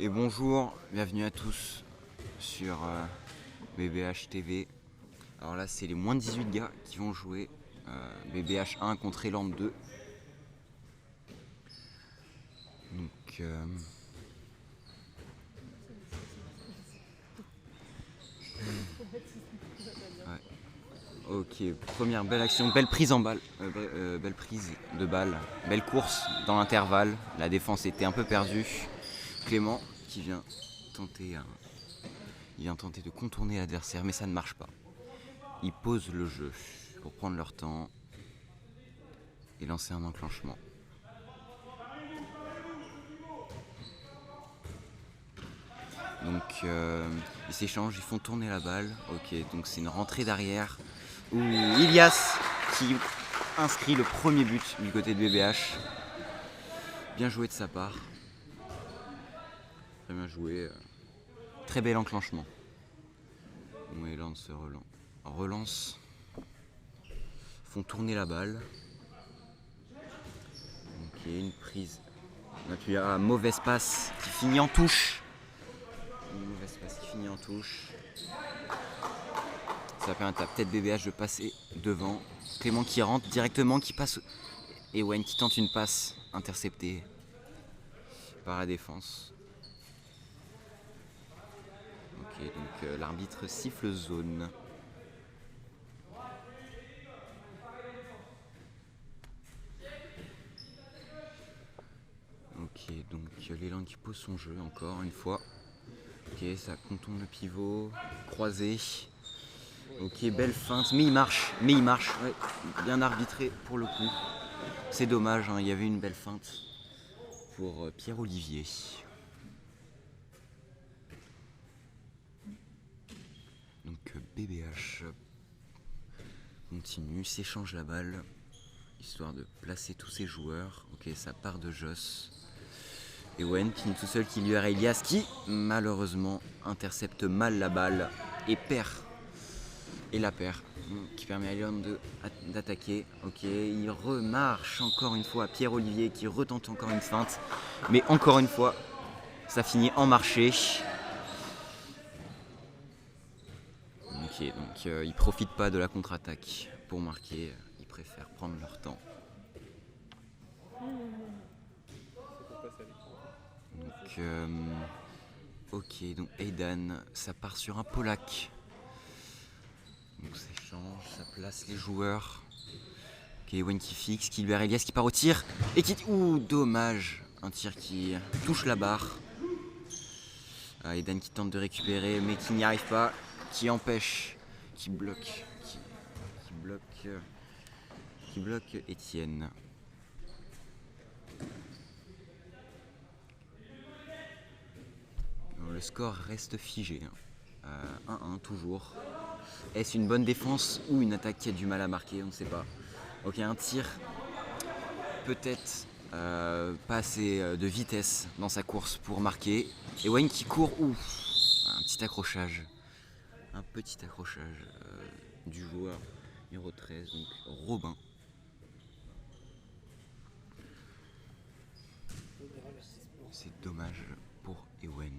Et bonjour, bienvenue à tous sur BBH TV. Alors là, c'est les moins de 18 gars qui vont jouer BBH 1 contre Eland 2. Donc, ouais. Ok, première belle action, belle prise en balle, belle prise de balle, belle course dans l'intervalle. La défense était un peu perdue. Clément qui vient tenter de contourner l'adversaire, mais ça ne marche pas. Ils posent le jeu pour prendre leur temps et lancer un enclenchement. Donc ils s'échangent, ils font tourner la balle. Ok, donc c'est une rentrée d'arrière où Ilias qui inscrit le premier but du côté de BBH. Bien joué de sa part. Très bien joué. Très bel enclenchement. Bon, Eland se relance. Font tourner la balle. Ok, une prise. Là, tu as mauvaise passe qui finit en touche. Une mauvaise passe qui finit en touche. Ça permet à peut-être BBH de passer devant. Clément qui rentre directement, qui passe. Et Wen qui tente une passe interceptée par la défense. Ok, donc l'arbitre siffle zone. Ok, donc l'élan qui pose son jeu encore une fois. Ok, ça contourne le pivot, croisé. Ok, belle feinte, mais il marche, ouais, bien arbitré pour le coup. C'est dommage, hein, il y avait une belle feinte pour Pierre-Olivier. Donc BBH continue, s'échange la balle, histoire de placer tous ses joueurs. Ok, ça part de Joss. Et Wen qui est tout seul, qui lui a Elias qui malheureusement intercepte mal la balle et perd. Et la perd, qui permet à Léon d'attaquer. Ok, il remarche encore une fois. Pierre-Olivier qui retente encore une feinte. Mais encore une fois, ça finit en marché. Ok, donc ils ne profitent pas de la contre-attaque pour marquer. Ils préfèrent prendre leur temps. Donc, ok, donc Aidan, ça part sur un Polak. Donc ça change, ça place les joueurs. Ok, Wen qui fixe, qui libère Elias qui part au tir. Et qui... Ouh, dommage. Un tir qui touche la barre. Aidan qui tente de récupérer mais qui n'y arrive pas. Qui empêche, qui bloque Étienne. Le score reste figé. 1-1 toujours. Est-ce une bonne défense ou une attaque qui a du mal à marquer? On ne sait pas. Ok, un tir. Peut-être pas assez de vitesse dans sa course pour marquer. Et Wayne qui court. Ouf, un petit accrochage. Du joueur numéro 13, donc Robin. C'est dommage pour Ewen.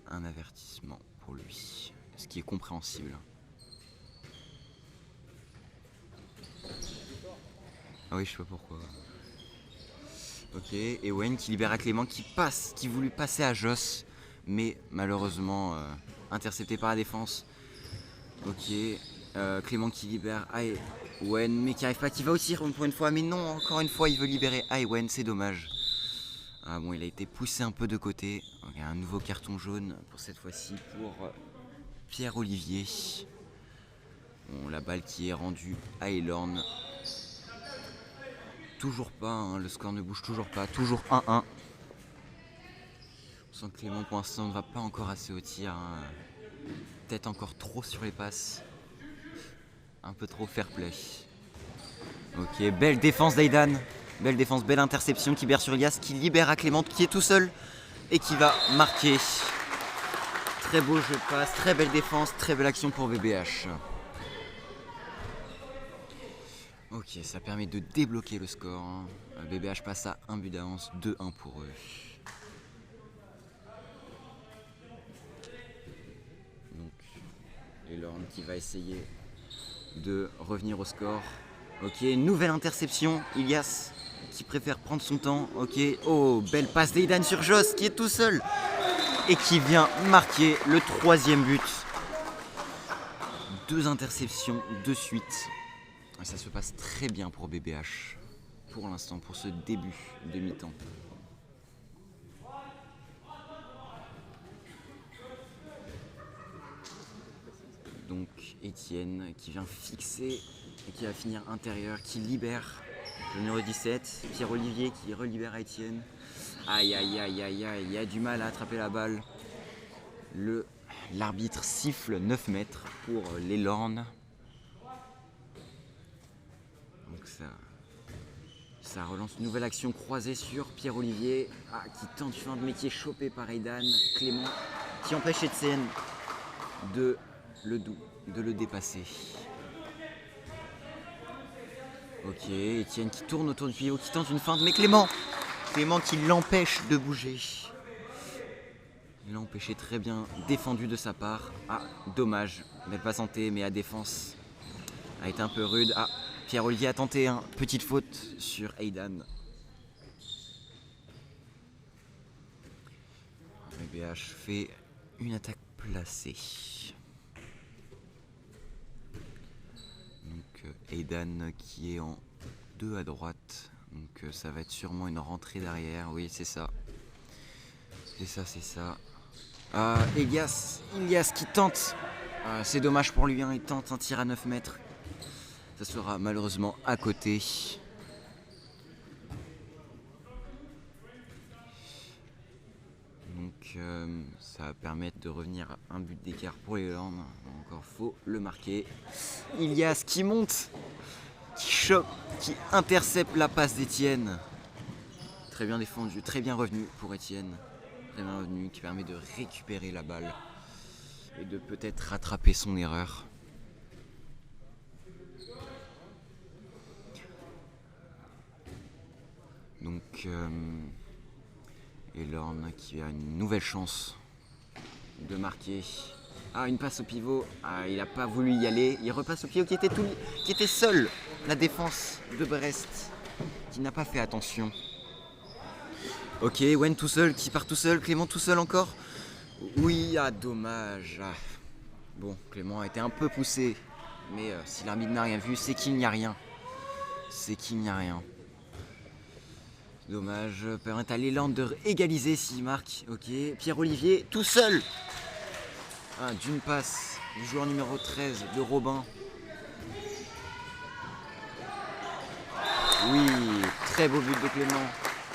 Un avertissement pour lui, ce qui est compréhensible. Ah oui, je sais pas pourquoi. Ok, Ewen qui libère à Clément, qui voulut passer à Joss, mais malheureusement intercepté par la défense. Ok, Clément qui libère Ewen, mais qui arrive pas, qui va au tir pour une fois, mais non, encore une fois il veut libérer Ewen, c'est dommage. Ah bon, il a été poussé un peu de côté. Okay, un nouveau carton jaune pour cette fois-ci pour Pierre-Olivier. Bon, la balle qui est rendue à Elorn. Toujours pas, hein, le score ne bouge toujours pas. Toujours 1-1. On sent que Clément pour l'instant ne va pas encore assez au tir. Hein. Peut-être encore trop sur les passes. Un peu trop fair play. Ok, belle défense d'Aidan. Belle défense, belle interception qui berce sur Elias, qui libère à Clément qui est tout seul et qui va marquer. Très beau jeu de passe, très belle défense, très belle action pour BBH. Ok, ça permet de débloquer le score. Hein. BBH passe à un but d'avance, 2-1 pour eux. Et Lorne qui va essayer de revenir au score. Ok, nouvelle interception. Ilias qui préfère prendre son temps. Ok, oh, belle passe d'Aidan sur Joss qui est tout seul et qui vient marquer le 3e but. 2 interceptions de suite. Et ça se passe très bien pour BBH pour l'instant, pour ce début de mi-temps. Donc Etienne qui vient fixer et qui va finir intérieur, qui libère le numéro 17. Pierre-Olivier qui relibère Etienne. Aïe aïe aïe aïe aïe, il y a du mal à attraper la balle. L'arbitre siffle 9 mètres pour les Lornes. Donc ça relance une nouvelle action croisée sur Pierre-Olivier qui tente fin de métier chopé par Aidan. Clément qui empêche Etienne de le dépasser. Ok, Etienne qui tourne autour du pivot, qui tente une feinte, mais Clément qui l'empêche de bouger. Il l'a empêché, très bien défendu de sa part. Dommage, belle passe tentée, mais à défense a été un peu rude. Pierre-Olivier a tenté une petite faute sur Aidan. BBH fait une attaque placée. Donc Aidan qui est en 2 à droite. Donc ça va être sûrement une rentrée d'arrière. Oui, c'est ça. C'est ça. Ilias qui tente. C'est dommage pour lui, hein, il tente un tir à 9 mètres. Ça sera malheureusement à côté. Donc ça va permettre de revenir à un but d'écart pour les Lornes. Encore faut le marquer. Ilias qui monte, qui chope, qui intercepte la passe d'Etienne. Très bien défendu, très bien revenu pour Etienne. Très bien revenu, qui permet de récupérer la balle et de peut-être rattraper son erreur. Donc et Lorne qui a une nouvelle chance de marquer. Une passe au pivot. Il n'a pas voulu y aller. Il repasse au pivot qui était seul. La défense de Brest qui n'a pas fait attention. Ok, Wen tout seul, qui part tout seul. Clément tout seul encore. Oui, dommage. Bon, Clément a été un peu poussé. Mais si l'arbitre n'a rien vu, c'est qu'il n'y a rien. Dommage, permettre à l'élan de égaliser s'il marque. Ok, Pierre-Olivier tout seul. D'une passe du joueur numéro 13 de Robin. Oui, très beau but de Clément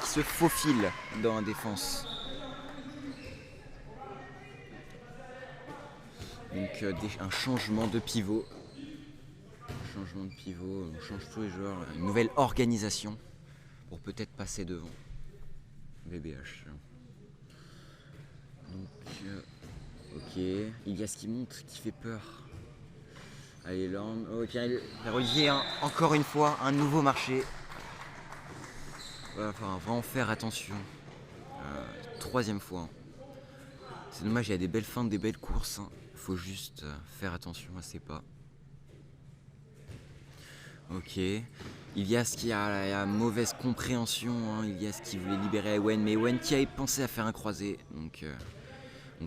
qui se faufile dans la défense. Donc un changement de pivot. On change tous les joueurs. Une nouvelle organisation pour peut-être passer devant BBH. Donc, ok, Ilias qui monte, qui fait peur. Allez, Lorne. Pierre-Olivier, encore une fois, un nouveau marché. Il va falloir vraiment faire attention. 3e fois. C'est dommage, il y a des belles feintes, des belles courses. Il faut juste faire attention à ses pas. Ok. Ilias qui a la mauvaise compréhension. Ilias qui voulait libérer Ewen, mais Ewen qui avait pensé à faire un croisé. Donc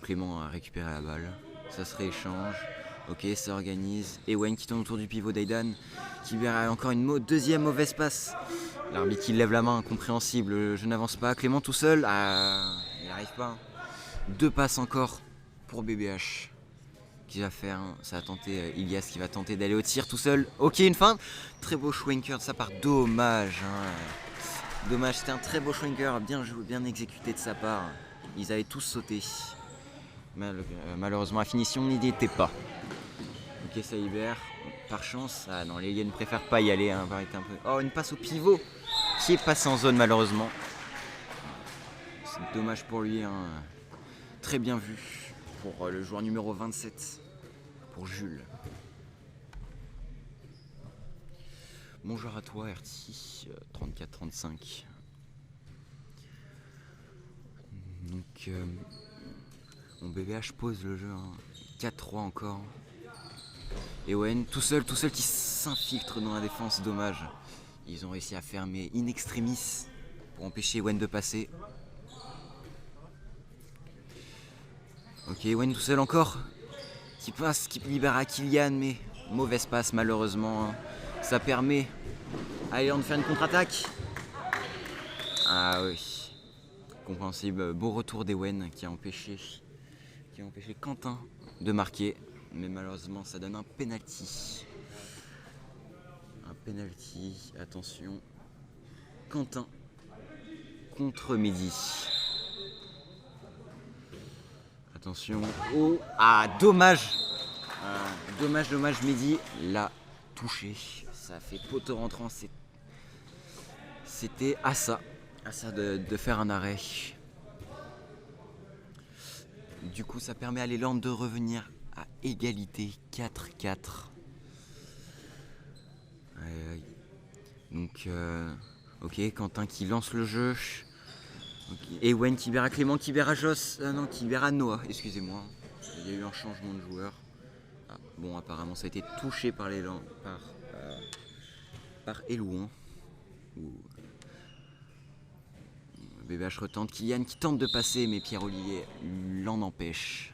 Clément a récupéré la balle. Ça se rééchange. Ok, ça organise. Ewen qui tourne autour du pivot d'Aidan. Qui lui a encore une deuxième mauvaise passe. L'arbitre qui lève la main, incompréhensible. Je n'avance pas. Clément tout seul. Il n'arrive pas. 2 passes encore pour BBH. Qui va faire, ça va tenter Ilias qui va tenter d'aller au tir tout seul. Ok, une feinte. Très beau schwenker de sa part. Dommage. Dommage, c'était un très beau schwenker. Bien joué, bien exécuté de sa part. Ils avaient tous sauté. Malheureusement, la finition n'y était pas. Ok, ça libère. Par chance. Non, les Liens ne préfèrent pas y aller. Une passe au pivot qui est passé en zone malheureusement. C'est dommage pour lui. Très bien vu pour le joueur numéro 27, pour Jules. Bonjour à toi RT 34-35. Donc BBH pose le jeu, 4-3 encore. Et Owen tout seul qui s'infiltre dans la défense, dommage. Ils ont réussi à fermer in extremis pour empêcher Owen de passer. Ok, Owen tout seul encore, qui passe, qui libère à Kylian, mais mauvaise passe malheureusement. Hein. Ça permet à Elan de faire une contre-attaque. Ah oui, compréhensible. Beau retour d'Ewen qui a empêché Quentin de marquer. Mais malheureusement, ça donne un penalty. Un penalty, attention. Quentin contre Mehdi. Attention. Oh, ah, dommage. Dommage, Mehdi l'a touché. Ça fait poteau rentrant. C'était à ça de faire un arrêt. Du coup, ça permet à l'élan de revenir à égalité 4-4. Donc, ok, Quentin qui lance le jeu. Okay. Et Ewen qui libère à Clément, qui libère à Joss. Non, qui libère à Noah, excusez-moi. Il y a eu un changement de joueur. Ah, bon, apparemment, ça a été touché par l'élan, par Elouan. BBH retente, Kylian qui tente de passer, mais Pierre-Olivier l'en empêche.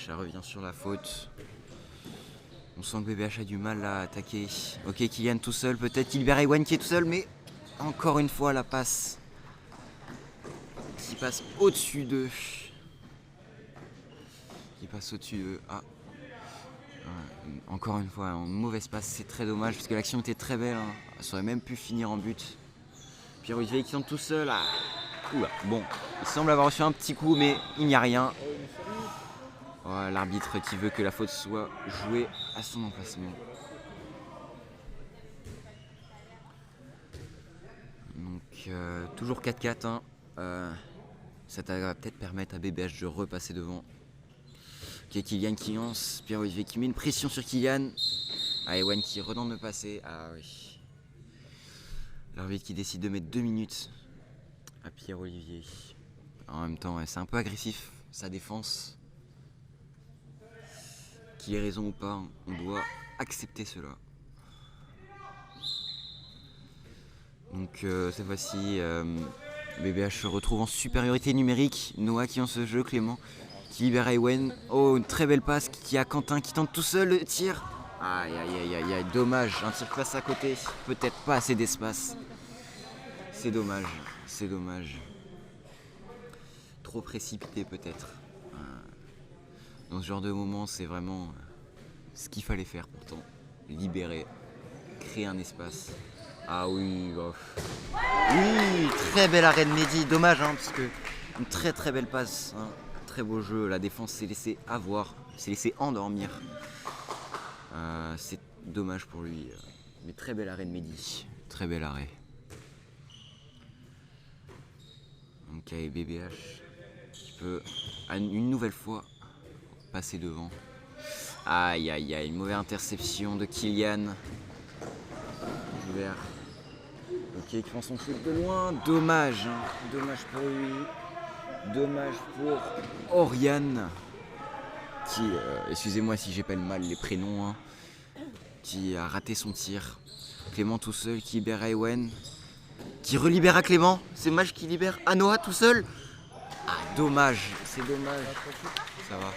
Ça revient sur la faute. On sent que BBH a du mal à attaquer. Ok, Kylian tout seul, peut-être qu'il libère Ewen qui est tout seul, mais encore une fois la passe qui passe au-dessus d'eux. Ah. Encore une fois, une mauvaise passe, c'est très dommage parce que l'action était très belle. Hein. Ça aurait même pu finir en but. Pierre-Olivier qui tente tout seul. Ah. Oula, bon, il semble avoir reçu un petit coup, mais il n'y a rien. Oh, l'arbitre qui veut que la faute soit jouée à son emplacement. Donc, toujours 4-4. Hein. Ça va peut-être permettre à BBH de repasser devant. Ok, Kylian qui lance. Pierre-Olivier qui met une pression sur Kylian. Ah, Ewen qui redonne de passer. Ah oui. L'arbitre qui décide de mettre 2 minutes à Pierre-Olivier. En même temps, c'est un peu agressif, sa défense. Qu'il ait raison ou pas, on doit accepter cela. Donc cette fois-ci, BBH se retrouve en supériorité numérique. Noah qui en ce jeu, Clément qui libère Ewen. Oh, une très belle passe qui a Quentin qui tente tout seul le tir. Aïe, dommage, un tir passe à côté, peut-être pas assez d'espace. C'est dommage. Trop précipité peut-être. Dans ce genre de moment, c'est vraiment ce qu'il fallait faire pourtant. Libérer, créer un espace. Ah oui, oui, très bel arrêt de Mehdi. Dommage, hein, parce que une très belle passe. Hein. Très beau jeu. La défense s'est laissée avoir, s'est laissée endormir. C'est dommage pour lui. Mais très bel arrêt de Mehdi. Très bel arrêt. Ok, BBH qui peut une nouvelle fois passer devant. Aïe, une mauvaise interception de Kylian. Ok, qui prend son shoot de loin. Dommage, hein. Dommage pour lui. Dommage pour Oriane. Qui, excusez-moi si j'appelle mal les prénoms, hein, qui a raté son tir. Clément tout seul qui libère Ewen. Qui relibère à Clément. C'est Mage qui libère à Noah tout seul. Ah, dommage. C'est dommage. Ça va.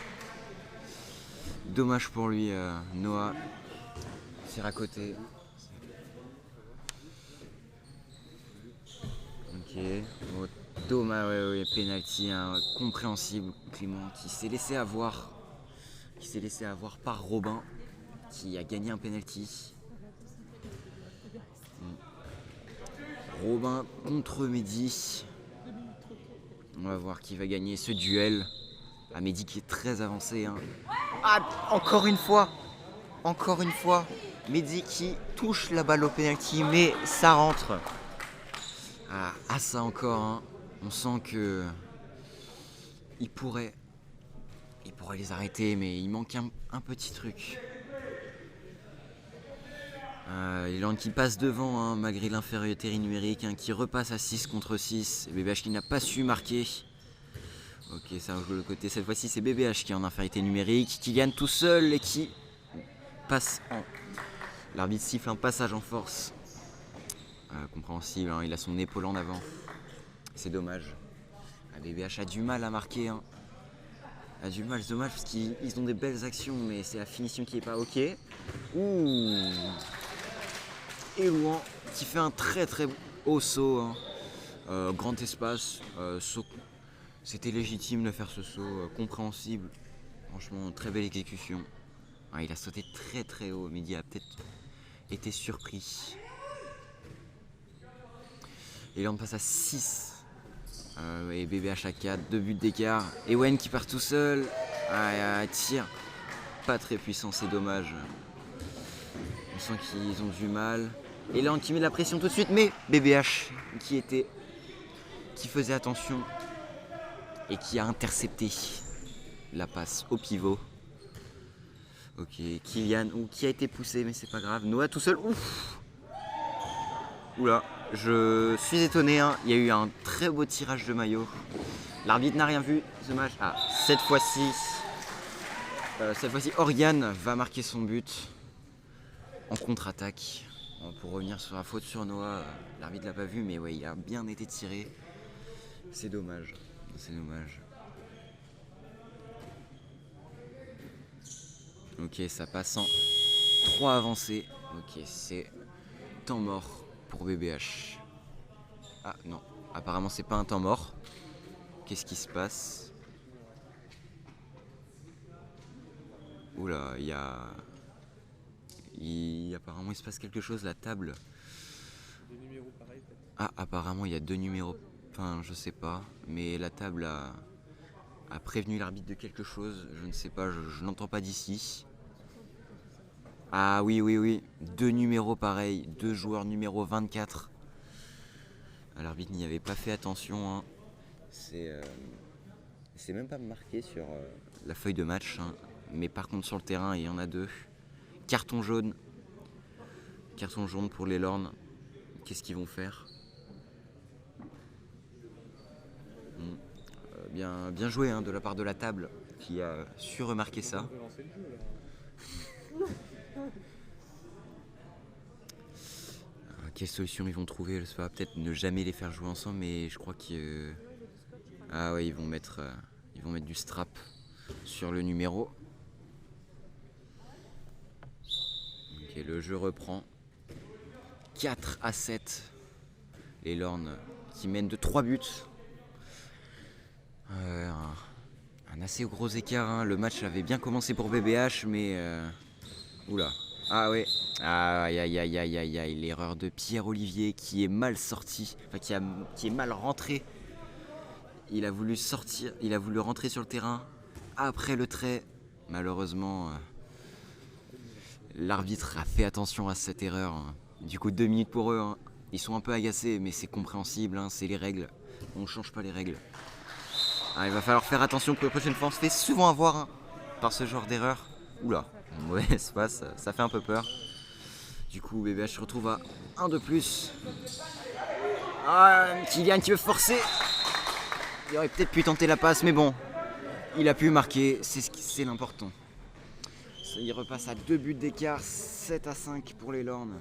Dommage pour lui, Noah. Tire à côté. Ok. Oh, dommage, ouais, penalty, hein, compréhensible. Clément qui s'est laissé avoir. Par Robin. Qui a gagné un penalty. Robin contre Mehdi. On va voir qui va gagner ce duel. Ah, Mehdi qui est très avancé. Hein. Ah, encore une fois. Mehdi qui touche la balle au penalty, mais ça rentre. Ah ça encore. Hein. On sent que il pourrait les arrêter, mais il manque un petit truc. Elan qui passe devant, hein, malgré l'infériorité numérique, hein, qui repasse à 6 contre 6. BBH qui n'a pas su marquer. Ok, ça joue le côté. Cette fois-ci, c'est BBH qui est en infériorité numérique. Kylian tout seul et qui passe en... L'arbitre siffle un passage en force. Compréhensible, hein, il a son épaule en avant. C'est dommage. BBH a du mal à marquer. Hein. A du mal, c'est dommage parce qu'ils ont des belles actions, mais c'est la finition qui est pas ok. Ouh. Et Louan qui fait un très très haut saut. Hein. Grand espace. Saut. C'était légitime de faire ce saut, compréhensible. Franchement, très belle exécution. Il a sauté très très haut. Mehdi a peut-être été surpris. Et là on passe à 6. Et BBH à 4, 2 buts d'écart. Ewen qui part tout seul. Tire pas très puissant, c'est dommage. On sent qu'ils ont du mal. Et là on qui met de la pression tout de suite, mais BBH qui faisait attention et qui a intercepté la passe au pivot. Ok, Kylian, qui a été poussé, mais c'est pas grave. Noah tout seul. Ouf. Oula, je suis étonné. Hein. Il y a eu un très beau tirage de maillot. L'arbitre n'a rien vu ce match. Cette fois-ci, Oriane va marquer son but en contre-attaque. Pour revenir sur la faute sur Noah, l'arbitre l'a pas vu, mais ouais, il a bien été tiré. C'est dommage. C'est dommage. Ok, ça passe en 3 avancées. Ok, c'est temps mort pour BBH. Ah non, apparemment c'est pas un temps mort. Qu'est-ce qui se passe? Oula, apparemment il se passe quelque chose, la table. Deux numéros pareils peut-être. Apparemment il y a 2 numéros, enfin je sais pas, mais la table a prévenu l'arbitre de quelque chose, je ne sais pas, je n'entends pas d'ici. Ah oui, 2 numéros pareils, 2 joueurs numéro 24. L'arbitre n'y avait pas fait attention. Hein. C'est même pas marqué sur la feuille de match. Hein. Mais par contre sur le terrain, il y en a 2. Carton jaune. Carton jaune pour les Lornes. Qu'est-ce qu'ils vont faire? Bien joué hein, de la part de la table qui a su remarquer ça. On peut lancer le jeu là. Quelle solution ils vont trouver? Je sais pas, peut-être ne jamais les faire jouer ensemble, mais je crois que ils vont mettre du strap sur le numéro. Ok, le jeu reprend. 4-7. Les Lornes qui mènent de 3 buts. Un assez gros écart. Hein. Le match avait bien commencé pour BBH, mais oula. Ah ouais. Aïe, l'erreur de Pierre-Olivier qui est mal sorti, enfin qui est mal rentré. Il a voulu sortir, il a voulu rentrer sur le terrain après le trait. Malheureusement, l'arbitre a fait attention à cette erreur. Du coup, 2 minutes pour eux. Hein. Ils sont un peu agacés, mais c'est compréhensible, hein, c'est les règles. On ne change pas les règles. Il va falloir faire attention pour la prochaine fois. On se fait souvent avoir hein, par ce genre d'erreur. Oula, mauvaise passe, ça fait un peu peur. Du coup, BBH se retrouve à 1 de plus. Kylian qui veut forcer. Il aurait peut-être pu tenter la passe, mais bon, il a pu marquer, c'est l'important. Il repasse à 2 buts d'écart, 7-5 pour les Lornes.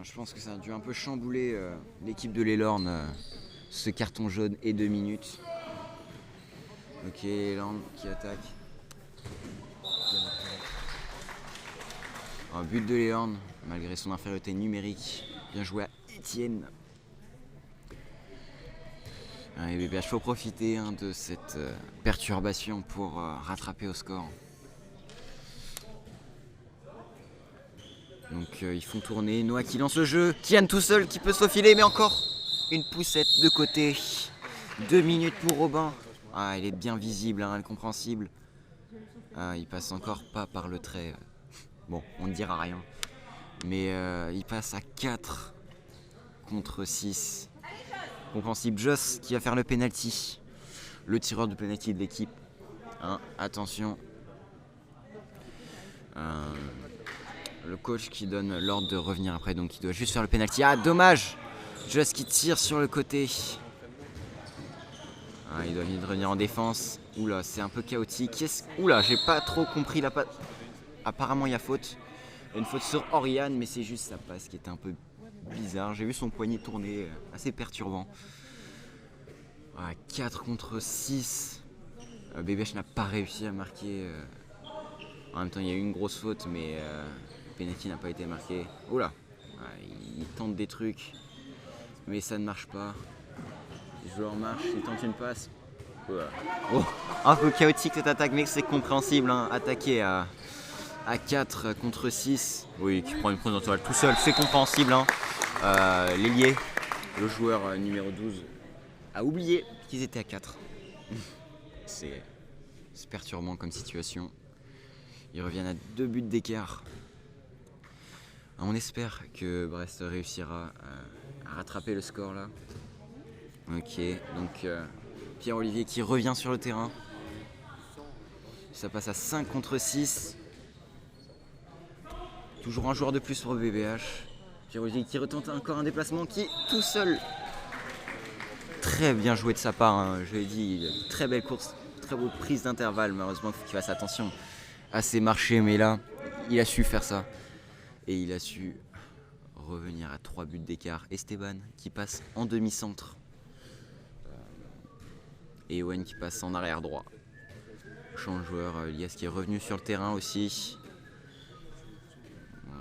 Je pense que ça a dû un peu chambouler l'équipe de les Lornes, ce carton jaune et 2 minutes. Ok, les Lornes qui attaquent. Un but de Léon, malgré son infériorité numérique. Bien joué à Etienne. Et BBH faut profiter hein, de cette perturbation pour rattraper au score. Donc ils font tourner. Noah qui lance le jeu. Kian tout seul qui peut se faufiler, mais encore une poussette de côté. 2 minutes pour Robin. Il est bien visible, hein, incompréhensible. Il passe encore pas par le trait. Bon, on ne dira rien. Mais il passe à 4 contre 6. Compréhensible. Joss qui va faire le penalty. Le tireur de penalty de l'équipe. Attention. Le coach qui donne l'ordre de revenir après. Donc il doit juste faire le penalty. Dommage. Joss qui tire sur le côté. Il doit venir de revenir en défense. Oula, c'est un peu chaotique. Oula, j'ai pas trop compris la passe. apparemment il y a faute. Il y a une faute sur Oriane, mais c'est juste sa passe qui était un peu bizarre. J'ai vu son poignet tourner, assez perturbant. 4 contre 6. BBH n'a pas réussi à marquer. En même temps, il y a eu une grosse faute, mais penalty n'a pas été marqué. Oula, il tente des trucs, mais ça ne marche pas. Le joueur marche, il tente une passe. Oula. Oh, un peu chaotique cette attaque, mais c'est compréhensible. Hein. Attaquer à 4 contre 6. Oui, qui prend une prise en toile tout seul, c'est compréhensible. Hein. L'ailier, le joueur numéro 12, a oublié qu'ils étaient à 4. C'est perturbant comme situation. Ils reviennent à 2 buts d'écart. On espère que Brest réussira à rattraper le score là. Ok, donc Pierre-Olivier qui revient sur le terrain. Ça passe à 5 contre 6. Toujours un joueur de plus pour BBH. Pierre-Olivier qui retente encore un déplacement qui est tout seul. Très bien joué de sa part, hein. Je l'ai dit, très belle course, très beau prise d'intervalle. Malheureusement, il faut qu'il fasse attention à ses marchés, mais là, il a su faire ça. Et il a su revenir à 3 buts d'écart. Esteban qui passe en demi-centre. Et Owen qui passe en arrière droit. Change de joueur, Elias qui est revenu sur le terrain aussi.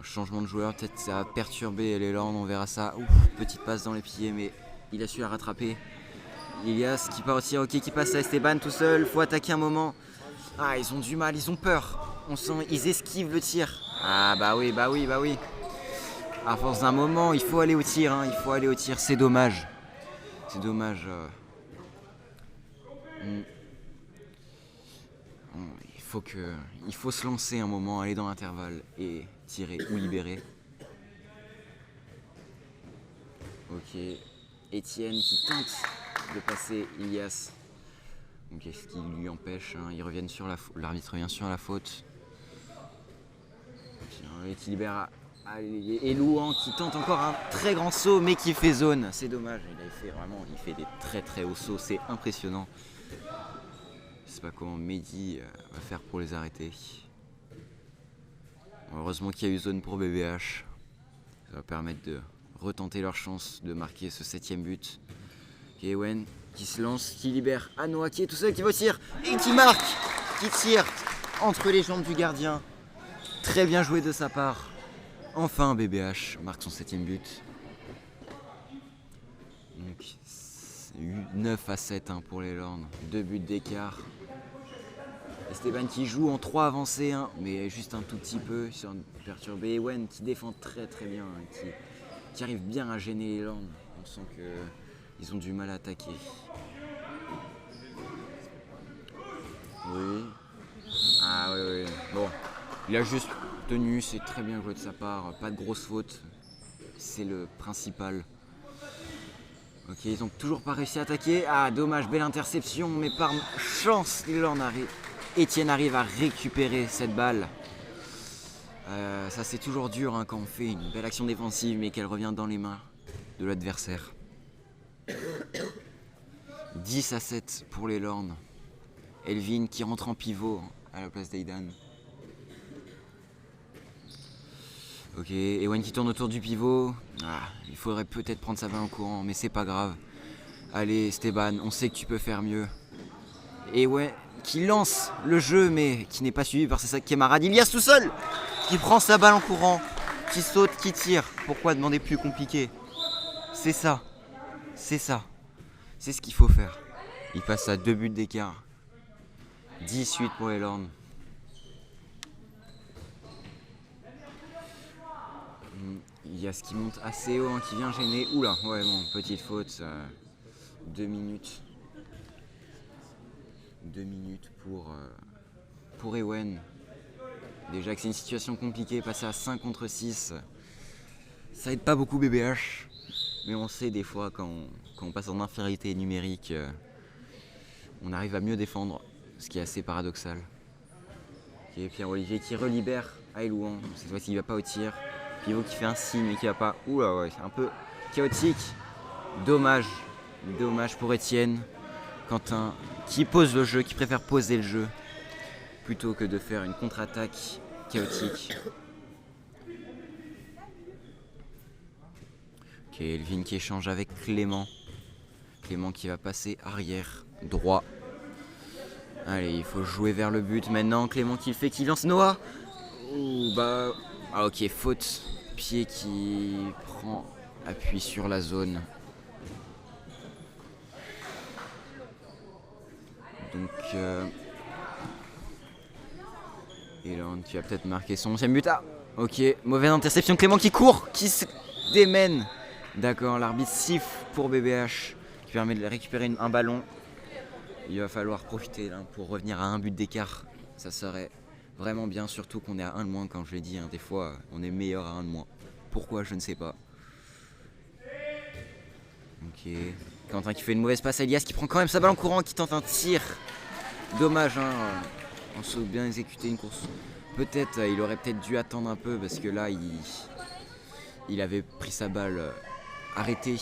Changement de joueur, peut-être ça a perturbé les Lords, on verra ça. Ouf, petite passe dans les pieds, mais il a su la rattraper. Elias qui part aussi, ok, qui passe à Esteban tout seul, faut attaquer un moment. Ah, ils ont du mal, ils ont peur. On sent, ils esquivent le tir. Ah bah oui. À force d'un moment, il faut aller au tir, hein, il faut aller au tir, c'est dommage. C'est dommage. Il faut se lancer un moment, aller dans l'intervalle et tirer ou libérer. Ok, Étienne qui tente de passer Ilias. Donc ce qui lui empêche, hein, ils reviennent sur l'arbitre revient sur la faute. Et qui libère et Louan qui tente encore un très grand saut mais qui fait zone. C'est dommage, il fait des très très hauts sauts, c'est impressionnant. Je sais pas comment Mehdi va faire pour les arrêter. Heureusement qu'il y a eu zone pour BBH. Ça va permettre de retenter leur chance de marquer ce 7ème but. Ewen qui se lance, qui libère Anoa qui est tout seul, qui va au tir et qui marque, qui tire entre les jambes du gardien. Très bien joué de sa part. Enfin BBH marque son 7ème but. Donc 9 à 7 hein, pour les Lords, 2 buts d'écart. Esteban qui joue en 3 avancés, hein, mais juste un tout petit peu, ils sont perturbés. Ewen qui défend très très bien, hein, qui arrive bien à gêner les Lords. On sent qu'ils ont du mal à attaquer. Oui. Ah oui. Bon, il a juste tenu, c'est très bien joué de sa part, pas de grosses fautes. C'est le principal. Ok, ils n'ont toujours pas réussi à attaquer. Ah, dommage, belle interception, mais par chance, Étienne arrive à récupérer cette balle. Ça, c'est toujours dur hein, quand on fait une belle action défensive, mais qu'elle revient dans les mains de l'adversaire. 10 à 7 pour les Lords. Elvin qui rentre en pivot à la place d'Aidan. Ok, Ewan qui tourne autour du pivot. Ah, il faudrait peut-être prendre sa balle en courant, mais c'est pas grave. Allez Esteban, on sait que tu peux faire mieux. Ewan qui lance le jeu, mais qui n'est pas suivi par ses camarades. Ilias tout seul, qui prend sa balle en courant, qui saute, qui tire. Pourquoi demander plus compliqué? C'est ça. C'est ce qu'il faut faire. Il passe à 2 buts d'écart. 18 pour les Lords. Il y a ce qui monte assez haut, hein, qui vient gêner. Oula, ouais bon, petite faute. 2 minutes. 2 minutes pour Ewen. Déjà que c'est une situation compliquée, passer à 5 contre 6. Ça aide pas beaucoup BBH. Mais on sait des fois quand on passe en infériorité numérique, on arrive à mieux défendre, ce qui est assez paradoxal. Okay, Pierre-Olivier qui relibère Aïlouan. Cette fois-ci il va pas au tir. Pivot qui fait un signe mais qui va pas. Oula ouais, c'est un peu chaotique. Dommage pour Étienne. Quentin qui pose le jeu, qui préfère poser le jeu plutôt que de faire une contre-attaque chaotique. Ok, Elvin qui échange avec Clément. Clément qui va passer arrière, droit. Allez, il faut jouer vers le but maintenant. Clément qui fait, qui lance Noah. Ouh, bah... Ah ok, faute. Pied qui prend appui sur la zone. Donc... Eland qui va peut-être marquer son 11e but. Ah, ok, mauvaise interception. Clément qui court, qui se démène. D'accord, l'arbitre siffle pour BBH qui permet de récupérer un ballon. Il va falloir profiter là, pour revenir à un but d'écart. Ça serait vraiment bien, surtout qu'on est à 1 de moins, comme je l'ai dit. Hein. Des fois, on est meilleur à 1 de moins. Pourquoi, je ne sais pas. Ok. Quentin qui fait une mauvaise passe à Elias qui prend quand même sa balle en courant, qui tente un tir. Dommage, hein. On se bien exécuter une course. Peut-être, il aurait peut-être dû attendre un peu parce que là, il avait pris sa balle arrêtée.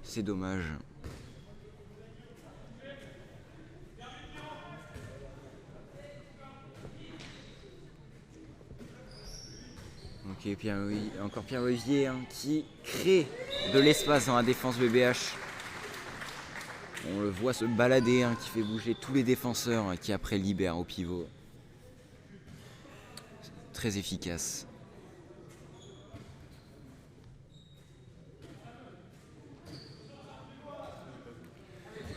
C'est dommage. Ok, encore Pierre-Olivier hein, qui crée de l'espace dans la défense BBH. On le voit se balader, hein, qui fait bouger tous les défenseurs, hein, qui après libère au pivot. Très efficace.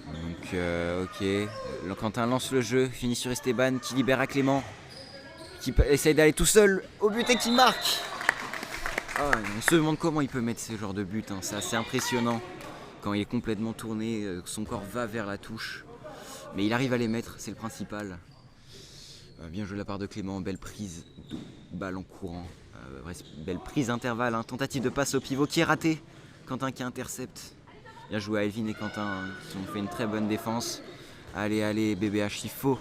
Donc, ok. Quentin lance le jeu, finit sur Esteban qui libère à Clément. Qui essaye d'aller tout seul au but et qui marque. Ah, on se demande comment il peut mettre ce genre de but, hein. C'est assez impressionnant. Quand il est complètement tourné, son corps va vers la touche. Mais il arrive à les mettre, c'est le principal. Bien joué de la part de Clément, belle prise, balle en courant. Belle prise intervalle, hein. Tentative de passe au pivot qui est ratée. Quentin qui intercepte. Bien joué à Elvin et Quentin hein, qui ont fait une très bonne défense. Allez, BBH, il faut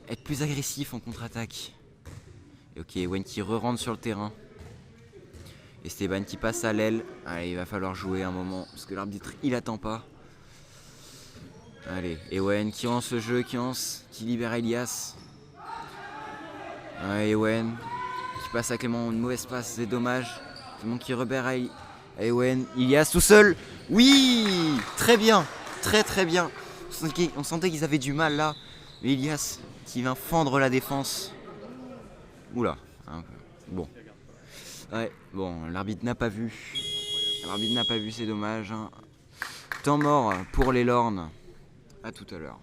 être plus agressif en contre-attaque. Et ok, Wen qui re-rentre sur le terrain. Esteban qui passe à l'aile. Allez, il va falloir jouer un moment parce que l'arbitre il attend pas. Allez, Ewen qui lance le jeu, qui libère Elias. Allez, Ewen qui passe à Clément, une mauvaise passe, c'est dommage. Clément qui repère à Ewen. Elias tout seul. Oui, très bien, très bien. On sentait qu'ils avaient du mal là. Mais Elias qui vient fendre la défense. Oula, hein, bon. Ouais, bon, l'arbitre n'a pas vu. C'est dommage. Hein. Temps mort pour les Lornes. A tout à l'heure.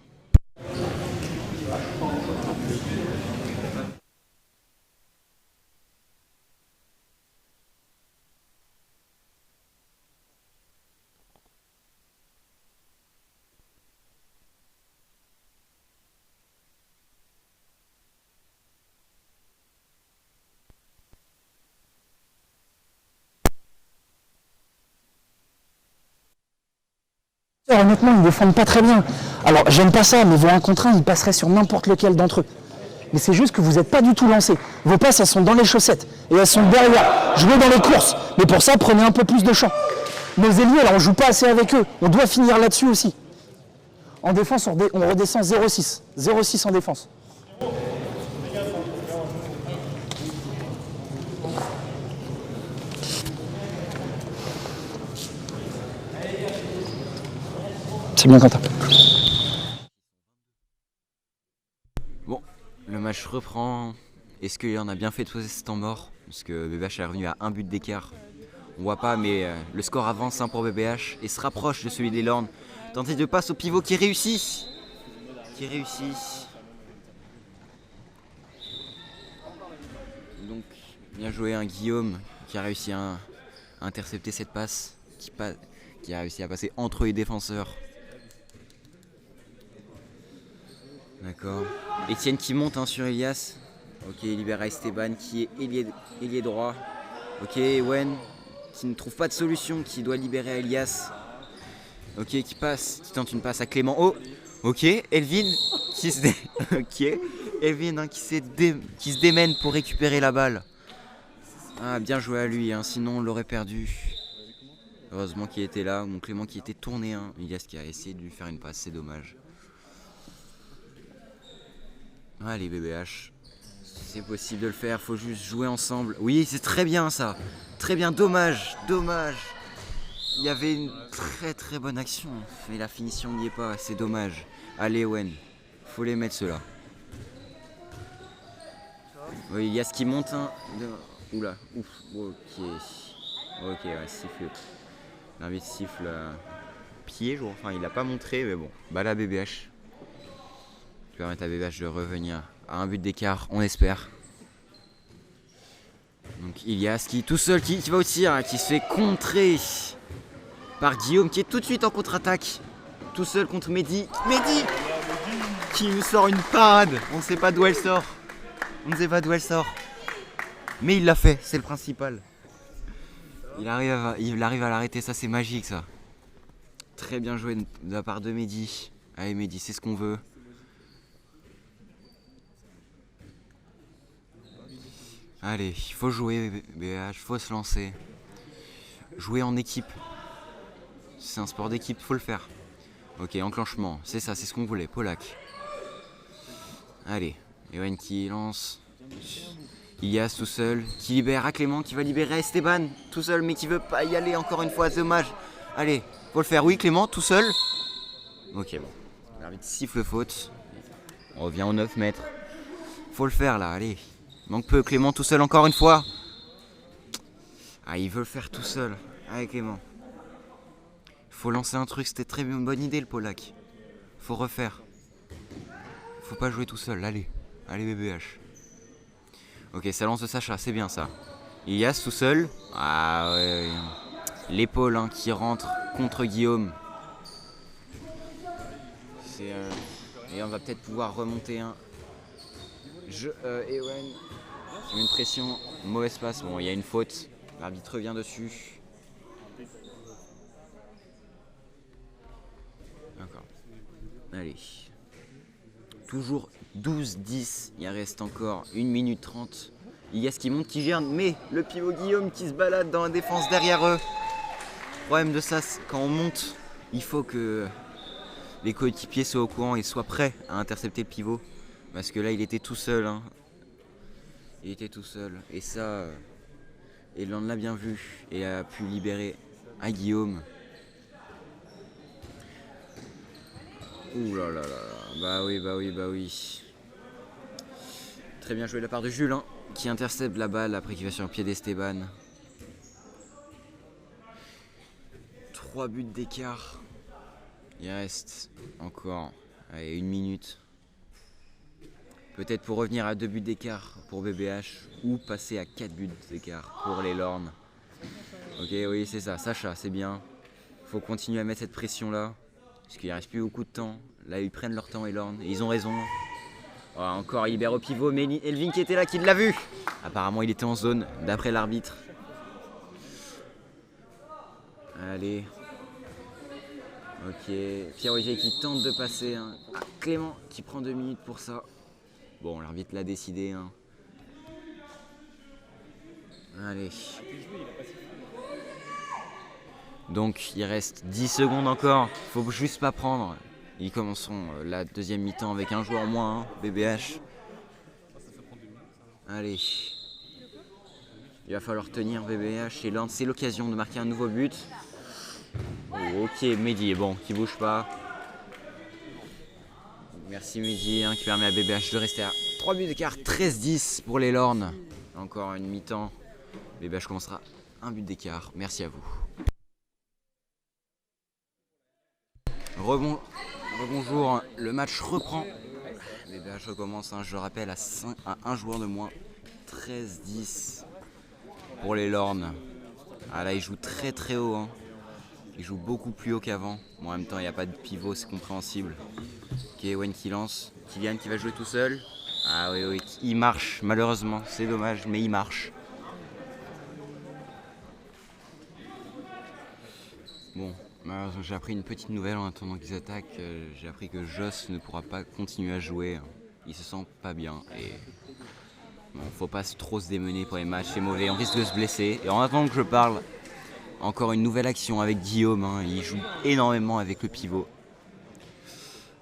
Honnêtement, ils ne défendent pas très bien. Alors, j'aime pas ça, mais vos 1 contre 1, ils passeraient sur n'importe lequel d'entre eux. Mais c'est juste que vous n'êtes pas du tout lancés. Vos passes, elles sont dans les chaussettes. Et elles sont derrière. Jouez dans les courses. Mais pour ça, prenez un peu plus de champ. Nos ailiers, là, on joue pas assez avec eux. On doit finir là-dessus aussi. En défense, on redescend 0,6. 0,6 en défense. C'est bien, Quentin. Bon, le match reprend. Est-ce qu'il en a bien fait de poser ce temps mort? Parce que BBH est revenu à 1 but d'écart. On voit pas, mais le score avance hein, pour BBH et se rapproche de celui des Lornes. Tentative de passe au pivot qui réussit. Donc, bien joué, hein, Guillaume qui a réussi à intercepter cette passe, qui a réussi à passer entre les défenseurs. D'accord. Etienne qui monte hein, sur Elias. Ok, il libère Esteban qui est ailier droit. Ok, Wen qui ne trouve pas de solution, qui doit libérer Elias. Ok, qui tente une passe à Clément. Oh, ok, Elvin qui se Elvin hein, qui se démène pour récupérer la balle. Ah, bien joué à lui, hein, sinon on l'aurait perdu. Heureusement qu'il était là, mon Clément qui était tourné. Hein. Elias qui a essayé de lui faire une passe, c'est dommage. Allez BBH, C'est possible de le faire, faut juste jouer ensemble. Oui, c'est très bien ça. Très bien, dommage, dommage. Il y avait une très très bonne action, mais la finition n'y est pas, c'est dommage. Allez Owen, faut les mettre ceux-là. Oui, il y a ce qui monte un... Oula, ouf, ok. Ok, ouais, siffle. L'arbitre siffle pied, enfin il l'a pas montré, mais bon. Bah la BBH. Tu permettre à BBH de revenir à un but d'écart, on espère. Donc Ilias qui tout seul, qui va au tir, hein, qui se fait contrer par Guillaume, qui est tout de suite en contre-attaque. Tout seul contre Mehdi. Mehdi qui nous sort une parade. On ne sait pas d'où elle sort. On ne sait pas d'où elle sort. Mais il l'a fait, c'est le principal. Il arrive à l'arrêter, ça c'est magique ça. Très bien joué de la part de Mehdi. Allez Mehdi, c'est ce qu'on veut. Allez, il faut jouer BH, il faut se lancer. Jouer en équipe. C'est un sport d'équipe, faut le faire. Ok, enclenchement, c'est ça, c'est ce qu'on voulait, Polak. Allez, Ewen qui lance. Ilias tout seul, qui libère à Clément, qui va libérer Esteban tout seul, mais qui veut pas y aller encore une fois, dommage. Allez, faut le faire, oui Clément, tout seul. Ok, bon. L'arbitre siffle faute. On revient aux 9 mètres. Faut le faire là, allez. Manque peu, Clément tout seul encore une fois. Ah, il veut le faire tout seul. Allez Clément. Faut lancer un truc, c'était très bien, bonne idée le Polak. Faut refaire. Faut pas jouer tout seul, allez. Allez BBH. Ok, ça lance de Sacha, c'est bien ça. Ilias tout seul. Ah ouais. L'épaule hein, qui rentre contre Guillaume. Et on va peut-être pouvoir remonter un. Ewen qui met une pression, mauvaise passe. Bon, il y a une faute. L'arbitre revient dessus. D'accord. Allez. Toujours 12-10. Il reste encore 1 minute 30. Il y a ce qui monte, qui gère, mais le pivot Guillaume qui se balade dans la défense derrière eux. Le problème de ça, quand on monte, il faut que les coéquipiers soient au courant et soient prêts à intercepter le pivot. Parce que là, il était tout seul. Hein. Il était tout seul. Et ça, Elan l'a bien vu et a pu libérer à Guillaume. Ouh là là là. Bah oui, bah oui, bah oui. Très bien joué de la part de Jules, hein, qui intercepte la balle après qu'il va sur le pied d'Esteban. 3 buts d'écart. Il reste encore 1 minute. Peut-être pour revenir à 2 buts d'écart pour BBH ou passer à 4 buts d'écart pour les Lornes. Ok, oui, c'est ça. Sacha, c'est bien. Faut continuer à mettre cette pression-là. Parce qu'il ne reste plus beaucoup de temps. Là, ils prennent leur temps, les Lornes. Et ils ont raison. Voilà, encore, il libère au pivot. Mais Elvin qui était là, qui l'a vu. Apparemment, il était en zone, d'après l'arbitre. Allez. Ok. Pierre-Olivier qui tente de passer. Hein. Ah, Clément qui prend 2 minutes pour ça. Bon, l'arbitre l'a décidé. Hein. Allez. Donc, il reste 10 secondes encore. Faut juste pas prendre. Ils commenceront la deuxième mi-temps avec un joueur en moins, hein, BBH. Allez. Il va falloir tenir BBH et Lorne. C'est l'occasion de marquer un nouveau but. Oh, ok, Mehdi est bon, qui bouge pas. Merci Mehdi hein, qui permet à BBH de rester à 3 buts d'écart. 13-10 pour les Lornes. Encore une mi-temps. BBH commencera un but d'écart. Merci à vous. Rebonjour, le match reprend. BBH recommence, hein, je le rappelle, à un joueur de moins. 13-10 pour les Lornes. Ah là, il joue très très haut. Hein. Il joue beaucoup plus haut qu'avant. Bon, en même temps, il n'y a pas de pivot, c'est compréhensible. Ok, Ewen qui lance. Kylian qui va jouer tout seul. Ah oui, oui, il marche, malheureusement. C'est dommage, mais il marche. Bon. J'ai appris une petite nouvelle en attendant qu'ils attaquent. J'ai appris que Joss ne pourra pas continuer à jouer. Il se sent pas bien et bon, faut pas trop se démener pour les matchs, c'est mauvais, on risque de se blesser. Et en attendant que je parle, encore une nouvelle action avec Guillaume. Hein. Il joue énormément avec le pivot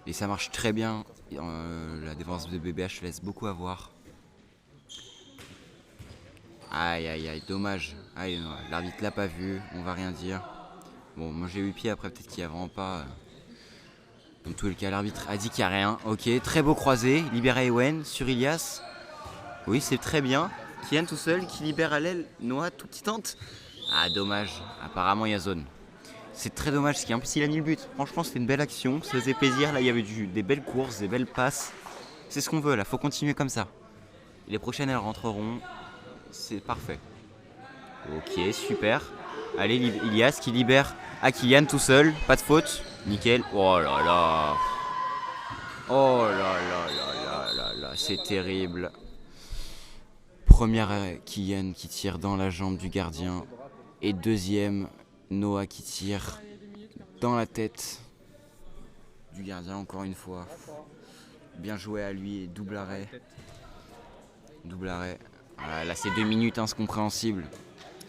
et ça marche très bien. La défense de BBH laisse beaucoup à voir. Aïe aïe aïe, dommage. Aïe, non, l'arbitre l'a pas vu, on va rien dire. Bon, moi j'ai eu pied, après peut-être qu'il y a vraiment pas. Dans tous les cas, l'arbitre a dit qu'il n'y a rien. Ok, très beau croisé, libère Ewen sur Ilias. Oui, c'est très bien. Kylian tout seul qui libère à l'aile. Noah tout qui tente. Ah, dommage. Apparemment, il y a zone. C'est très dommage parce qu'en plus, il a mis le but. Franchement, c'était une belle action. Ça faisait plaisir. Là, il y avait des belles courses, des belles passes. C'est ce qu'on veut là. Faut continuer comme ça. Et les prochaines, elles rentreront. C'est parfait. Ok, super. Allez, Ilias qui libère à Kylian tout seul. Pas de faute. Nickel. Oh là là. Oh là là là là là là. C'est terrible. Première, Kylian qui tire dans la jambe du gardien. Et deuxième, Noah qui tire dans la tête du gardien encore une fois. Bien joué à lui. Double arrêt. Double arrêt. Voilà, là c'est 2 minutes incompréhensibles.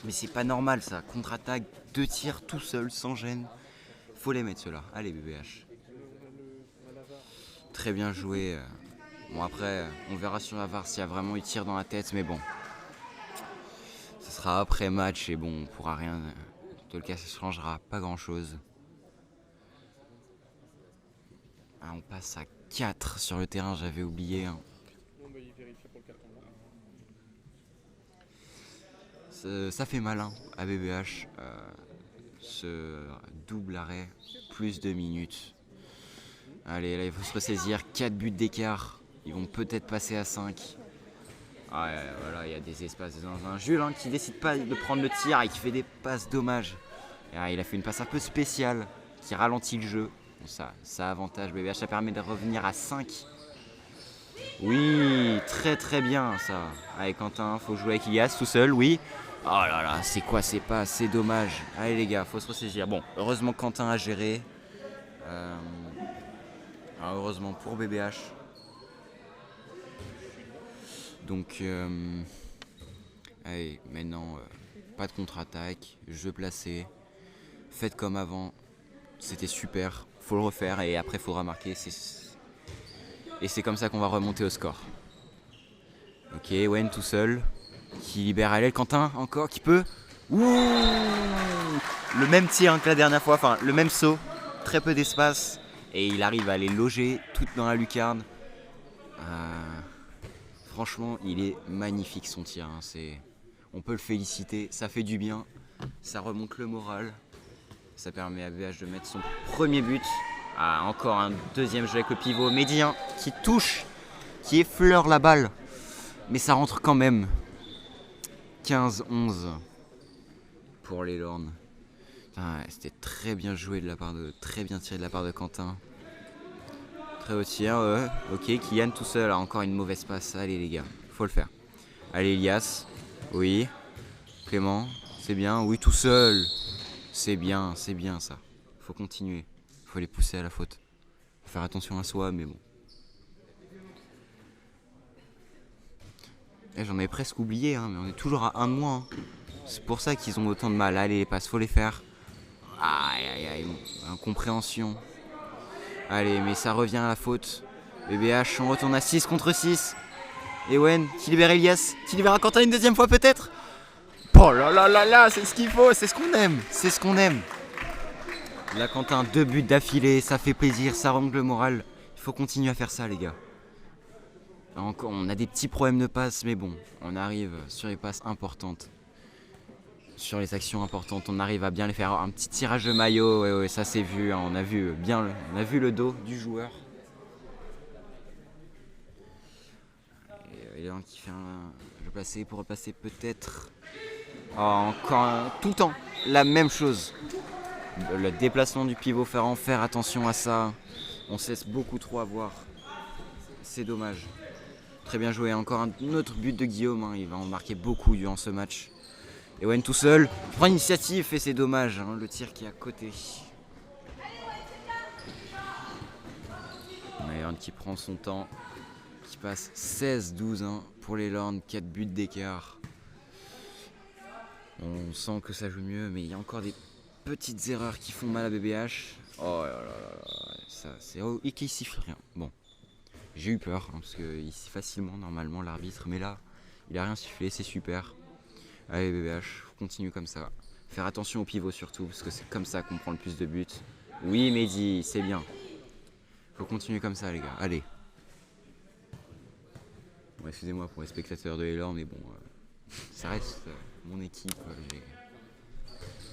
Mais c'est pas normal ça. Contre-attaque, 2 tirs tout seul, sans gêne. Faut les mettre ceux-là. Allez BBH. Très bien joué. Bon après, on verra sur la VAR s'il y a vraiment eu tir dans la tête, mais bon. Ce sera après match et bon, on pourra rien. En tout cas, ça ne changera pas grand-chose. Ah, on passe à 4 sur le terrain, j'avais oublié. Non, mais il vérifie pour le carton blanc. Ça fait mal hein, à BBH. Ce double arrêt, plus 2 minutes. Allez, là il faut se ressaisir. 4 buts d'écart. Ils vont peut-être passer à 5. Ah, voilà, il y a des espaces dans un Jules hein, qui décide pas de prendre le tir et qui fait des passes dommages. Et, il a fait une passe un peu spéciale qui ralentit le jeu. Bon, ça avantage BBH, ça permet de revenir à 5. Oui, très très bien ça. Allez Quentin, faut jouer avec Ilias tout seul, oui. Oh là là, c'est quoi ces passes, c'est dommage. Allez les gars, faut se ressaisir. Bon, heureusement Quentin a géré. Heureusement pour BBH. Donc, allez, maintenant, pas de contre-attaque, jeu placé. Faites comme avant, c'était super, faut le refaire et après il faudra marquer. Et c'est comme ça qu'on va remonter au score. Ok, Wen tout seul, qui libère à l'aile. Quentin encore, qui peut. Ouh, le même tir hein, que la dernière fois, enfin le même saut, très peu d'espace. Et il arrive à les loger toutes dans la lucarne. Franchement, il est magnifique son tir. Hein. On peut le féliciter, ça fait du bien, ça remonte le moral. Ça permet à BH de mettre son premier but. Encore un deuxième jeu avec le pivot médien qui touche, qui effleure la balle. Mais ça rentre quand même. 15-11 pour les Lornes. C'était très bien joué très bien tiré de la part de Quentin. Très haut tir, ok, Kylian tout seul, encore une mauvaise passe. Allez les gars, faut le faire. Allez Elias, oui. Clément, c'est bien, oui tout seul. C'est bien ça. Faut continuer, faut les pousser à la faute. Faut faire attention à soi, mais bon. J'en avais presque oublié, hein, mais on est toujours à 1 de moins. Hein. C'est pour ça qu'ils ont autant de mal. Allez les passes, faut les faire. Aïe aïe aïe, incompréhension. Allez, mais ça revient à la faute. BBH, on retourne à 6 contre 6. Ewen qui libère Elias, qui libère Quentin une deuxième fois peut-être. Oh là là là là, c'est ce qu'il faut, c'est ce qu'on aime, c'est ce qu'on aime. Là Quentin, 2 buts d'affilée, ça fait plaisir, ça remonte le moral. Il faut continuer à faire ça les gars. Encore, on a des petits problèmes de passe, mais bon, on arrive sur les passes importantes. Sur les actions importantes, on arrive à bien les faire. Un petit tirage de maillot, ouais, ça c'est vu, hein, on a vu le dos du joueur. Et là qui fait le passer pour repasser peut-être. Encore tout le temps, la même chose. Le déplacement du pivot faire attention à ça. On se laisse beaucoup trop avoir. C'est dommage. Très bien joué, encore un autre but de Guillaume, hein, il va en marquer beaucoup durant ce match. Ewen tout seul, prend l'initiative et c'est dommage, hein, le tir qui est à côté. Ewen qui prend son temps, qui passe 16-12 hein, pour les Lornes, 4 buts d'écart. On sent que ça joue mieux, mais il y a encore des petites erreurs qui font mal à BBH. Oh là là là, ça c'est... Oh, et qui siffle rien. Bon, j'ai eu peur, hein, parce qu'il siffle facilement normalement l'arbitre, mais là, il a rien sifflé, c'est super. Allez BBH, continue comme ça. Faire attention au pivot surtout, parce que c'est comme ça qu'on prend le plus de buts. Oui Mehdi, c'est bien. Faut continuer comme ça les gars, allez. Bon, excusez-moi pour les spectateurs de Elorn, mais bon, ça reste mon équipe.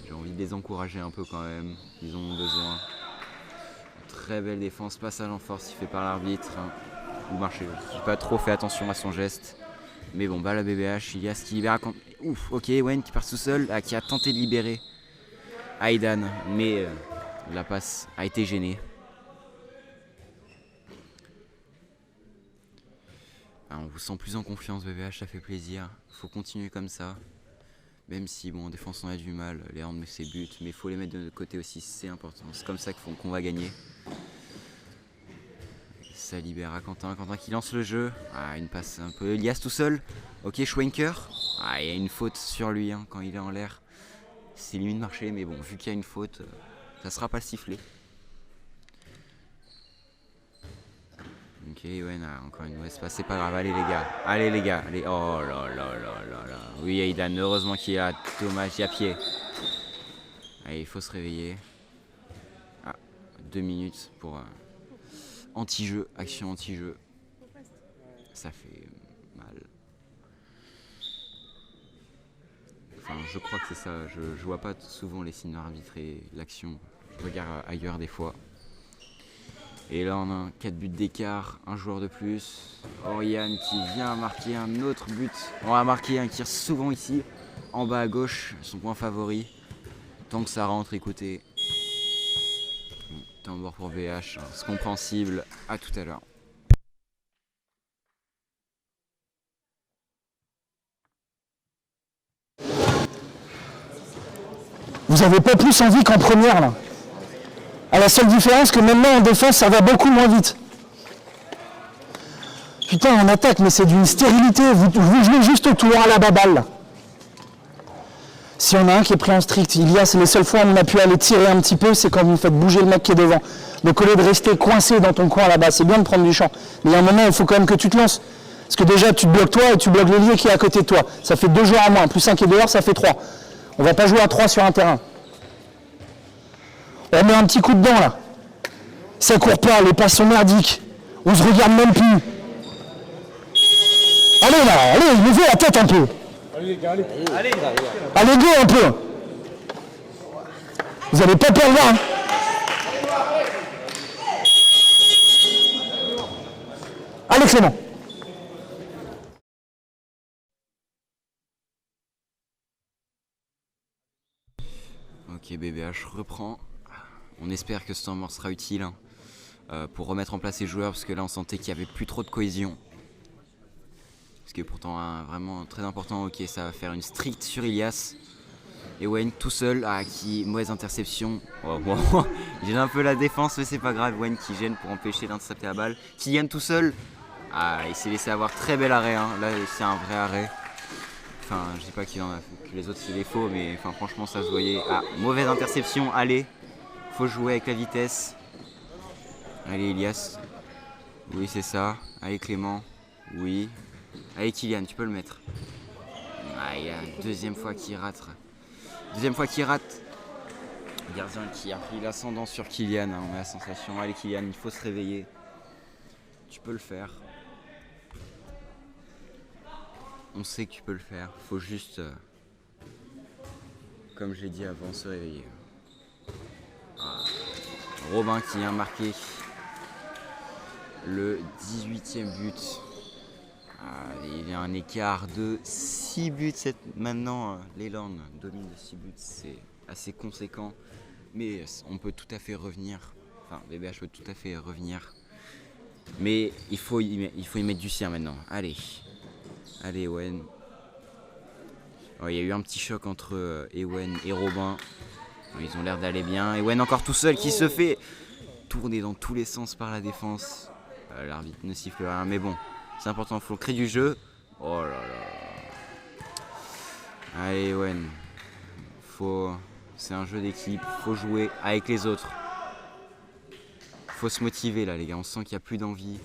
J'ai envie de les encourager un peu quand même, ils en ont besoin. Très belle défense, passage en force, il fait par l'arbitre. Hein. Ou marcher, j'ai pas trop fait attention à son geste. Mais bon, balle à BBH, Ilias qui libère. Ouf, ok, Wayne qui part tout seul, qui a tenté de libérer Aidan, mais la passe a été gênée. On vous sent plus en confiance, BBH, ça fait plaisir. Faut continuer comme ça. Même si, bon, en défense, on a du mal. Léandre met ses buts, mais il faut les mettre de côté aussi, c'est important. C'est comme ça qu'on va gagner. Ça libère à Quentin. Quentin qui lance le jeu. Ah, une passe un peu. Elias tout seul. Ok, Schwenker. Ah, il y a une faute sur lui hein, quand il est en l'air. C'est limite marché, mais bon, vu qu'il y a une faute, ça sera pas sifflé. Ok, ouais, encore une mauvaise passe, c'est pas grave. Allez les gars, allez les gars. Allez. Oh là là là là là. Oui, Aidan, heureusement qu'il est là. Dommage, il y a pied. Allez, il faut se réveiller. Ah, 2 minutes pour anti-jeu, action anti-jeu. Ça fait mal. Enfin, je crois que c'est ça. Je vois pas souvent les signes d'arbitre et l'action. Je regarde ailleurs des fois. Et là, on a 4 buts d'écart, un joueur de plus. Oriane qui vient marquer un autre but. On va marquer un tir souvent ici, en bas à gauche, son point favori. Tant que ça rentre, écoutez. Temps mort pour VH, c'est compréhensible. À tout à l'heure. Vous avez pas plus envie qu'en première là. À la seule différence que maintenant en défense ça va beaucoup moins vite. Putain en attaque mais c'est d'une stérilité, vous jouez juste autour à la baballe là. Si on a un qui est pris en strict, c'est les seules fois où on a pu aller tirer un petit peu, c'est quand vous faites bouger le mec qui est devant. Donc au lieu de rester coincé dans ton coin là-bas, c'est bien de prendre du champ. Mais il y a un moment où il faut quand même que tu te lances. Parce que déjà tu te bloques toi et tu bloques l'ailier qui est à côté de toi. Ça fait 2 joueurs à moins, plus 1 qui est dehors, ça fait 3. On va pas jouer à 3 sur un terrain. On met un petit coup dedans là. Ça court pas, les passes sont merdiques. On se regarde même plus. Allez là, allez, levez la tête un peu. Allez les gars, allez. Allez go un peu. Vous allez pas perdre là. Hein. Allez Clément. Ok BBH reprend. On espère que ce temps mort sera utile hein, pour remettre en place les joueurs parce que là on sentait qu'il n'y avait plus trop de cohésion. Ce qui est pourtant vraiment très important. Ok, ça va faire une stricte sur Ilias. Et Wayne tout seul, qui mauvaise interception. Oh, bon. Il gêne un peu la défense mais c'est pas grave. Wayne qui gêne pour empêcher d'intercepter la balle. Kylian tout seul. Il s'est laissé avoir très bel arrêt. Hein. Là c'est un vrai arrêt. Enfin je dis pas qu'il en a que les autres c'est des faux mais enfin, franchement ça se voyait. Mauvaise interception, allez. Faut jouer avec la vitesse. Allez Ilias. Oui c'est ça. Allez Clément. Oui. Allez Kylian, tu peux le mettre. Il y a une deuxième fois qu'il rate. Deuxième fois qu'il rate. Le gardien qui a pris l'ascendant sur Kylian. Hein, on a la sensation. Allez Kylian, il faut se réveiller. Tu peux le faire. On sait que tu peux le faire. Faut juste, comme j'ai dit avant, se réveiller. Robin qui vient marquer le 18e but. Il y a un écart de 6 buts. Maintenant, l'Elorn domine de 6 buts. C'est assez conséquent. Mais on peut tout à fait revenir. Enfin, BBH peut tout à fait revenir. Mais il faut y mettre du sien maintenant. Allez. Allez, Ewen. Il y a eu un petit choc entre Ewen et Robin. Ils ont l'air d'aller bien. Ewen encore tout seul qui se fait tourner dans tous les sens par la défense. L'arbitre ne siffle rien. Mais bon. C'est important, il faut créer du jeu. Oh là là. Allez, Ewen. C'est un jeu d'équipe. Faut jouer avec les autres. Faut se motiver là, les gars. On sent qu'il n'y a plus d'envie.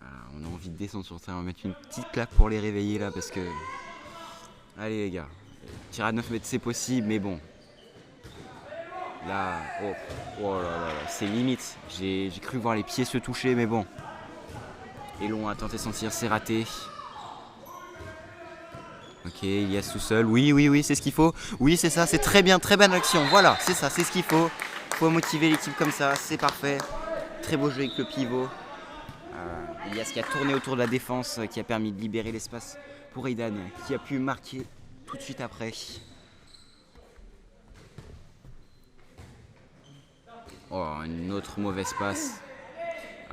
On a envie de descendre sur le terrain. On va mettre une petite claque pour les réveiller là parce que Allez les gars. Tir à 9 mètres c'est possible, mais bon. Là, oh là là, c'est limite. J'ai cru voir les pieds se toucher, mais bon. Elon a tenté son tir, c'est raté. Ok, Ilias tout seul. Oui, c'est ce qu'il faut. Oui, c'est ça, c'est très bien, très bonne action. Voilà, c'est ça, c'est ce qu'il faut. Faut motiver l'équipe comme ça, c'est parfait. Très beau jeu avec le pivot. Ilias qui a tourné autour de la défense, qui a permis de libérer l'espace pour Aidan, qui a pu marquer tout de suite après. Oh, une autre mauvaise passe.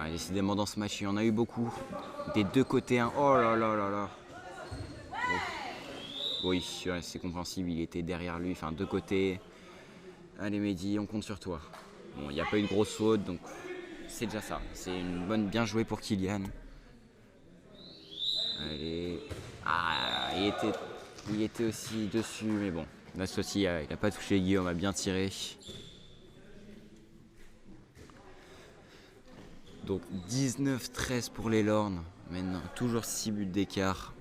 Décidément dans ce match, il y en a eu beaucoup. Des deux côtés, hein. Oh là là là là. Oh. Oui, c'est compréhensible, il était derrière lui, enfin deux côtés. Allez Mehdi, on compte sur toi. Bon, il n'y a pas eu de grosse faute, donc c'est déjà ça. C'est une bonne, bien joué pour Kylian. Allez. Il était aussi dessus, mais bon. Là, ceci, il n'a pas touché Guillaume, a bien tiré. Donc 19-13 pour les Lornes. Maintenant, toujours 6 buts d'écart.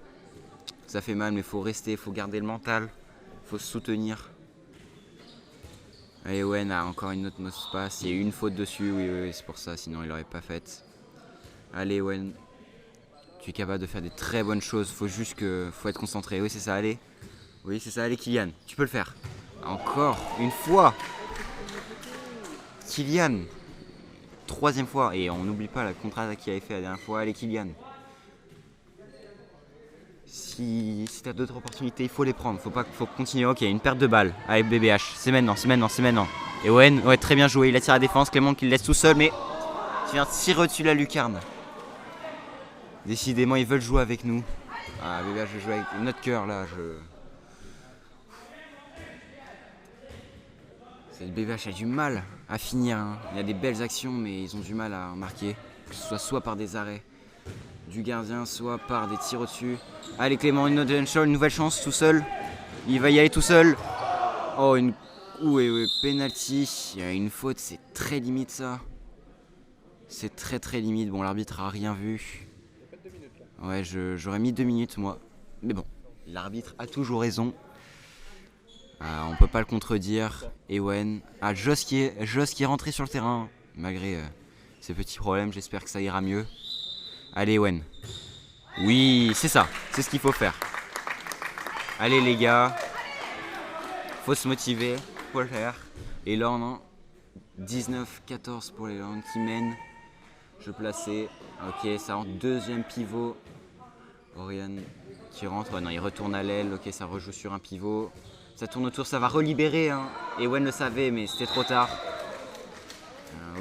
Ça fait mal, mais il faut rester, il faut garder le mental. Il faut se soutenir. Allez, Owen a encore une autre mauvaise passe. Il y a eu une faute dessus, oui, c'est pour ça, sinon il l'aurait pas faite. Allez, Owen. Tu es capable de faire des très bonnes choses. Faut juste faut être concentré. Oui, c'est ça, allez. Oui, c'est ça, allez, Kylian. Tu peux le faire. Encore une fois. Kylian. 3e fois. Et on n'oublie pas la contre-attaque qu'il avait fait la dernière fois. Allez, Kylian. Si tu as d'autres opportunités, il faut les prendre. Faut continuer. Ok, une perte de balle. Allez, BBH. C'est maintenant. Et Owen, ouais, très bien joué. Il attire la défense. Clément qui le laisse tout seul, mais qui vient tirer au-dessus de la lucarne. Décidément, ils veulent jouer avec nous. BBH, je joue avec notre cœur là. Le BBH a du mal à finir. Hein. Il y a des belles actions, mais ils ont du mal à marquer. Que ce soit par des arrêts du gardien, soit par des tirs au-dessus. Allez Clément, une nouvelle chance tout seul. Il va y aller tout seul. Oh, penalty. Il y a une faute, c'est très limite ça. C'est très limite. Bon, l'arbitre a rien vu. Ouais, j'aurais mis 2 minutes moi. Mais bon, l'arbitre a toujours raison. On peut pas le contredire. Ewen. Joss qui est rentré sur le terrain. Malgré ces petits problèmes, j'espère que ça ira mieux. Allez Ewen. Oui, c'est ça. C'est ce qu'il faut faire. Allez les gars. Faut se motiver. Faut le faire. Et là, on a 19-14 pour les Lornes qui mènent. Je plaçais. Ok, ça rentre 2e pivot. Oriane qui rentre. Non, il retourne à l'aile. Ok, ça rejoue sur un pivot. Ça tourne autour, ça va relibérer. Hein. Ewen le savait, mais c'était trop tard.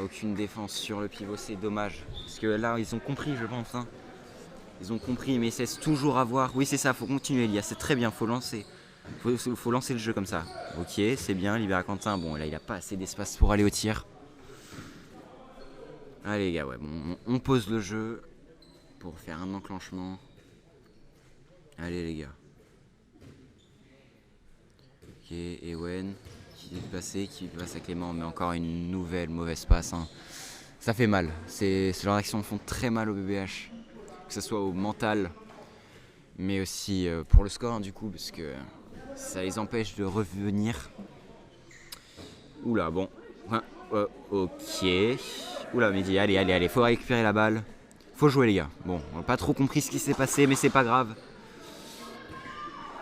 Aucune défense sur le pivot, c'est dommage. Parce que là, ils ont compris, je pense. Hein. Ils ont compris, mais ils cessent toujours à voir. Oui, c'est ça, faut continuer, Elia. C'est très bien, faut lancer. Faut lancer le jeu comme ça. Ok, c'est bien, libère Quentin. Bon, là, il n'a pas assez d'espace pour aller au tir. Allez, les gars, ouais, bon, on pose le jeu pour faire un enclenchement. Allez, les gars. Ok, Ewen qui passe à Clément, mais encore une nouvelle mauvaise passe. Hein. Ça fait mal. Ce genre d'actions font très mal au BBH, que ce soit au mental, mais aussi pour le score, hein, du coup, parce que ça les empêche de revenir. Oula, bon. Ok. Oula, Mehdi, allez, faut récupérer la balle. Faut jouer, les gars. Bon, on n'a pas trop compris ce qui s'est passé, mais c'est pas grave.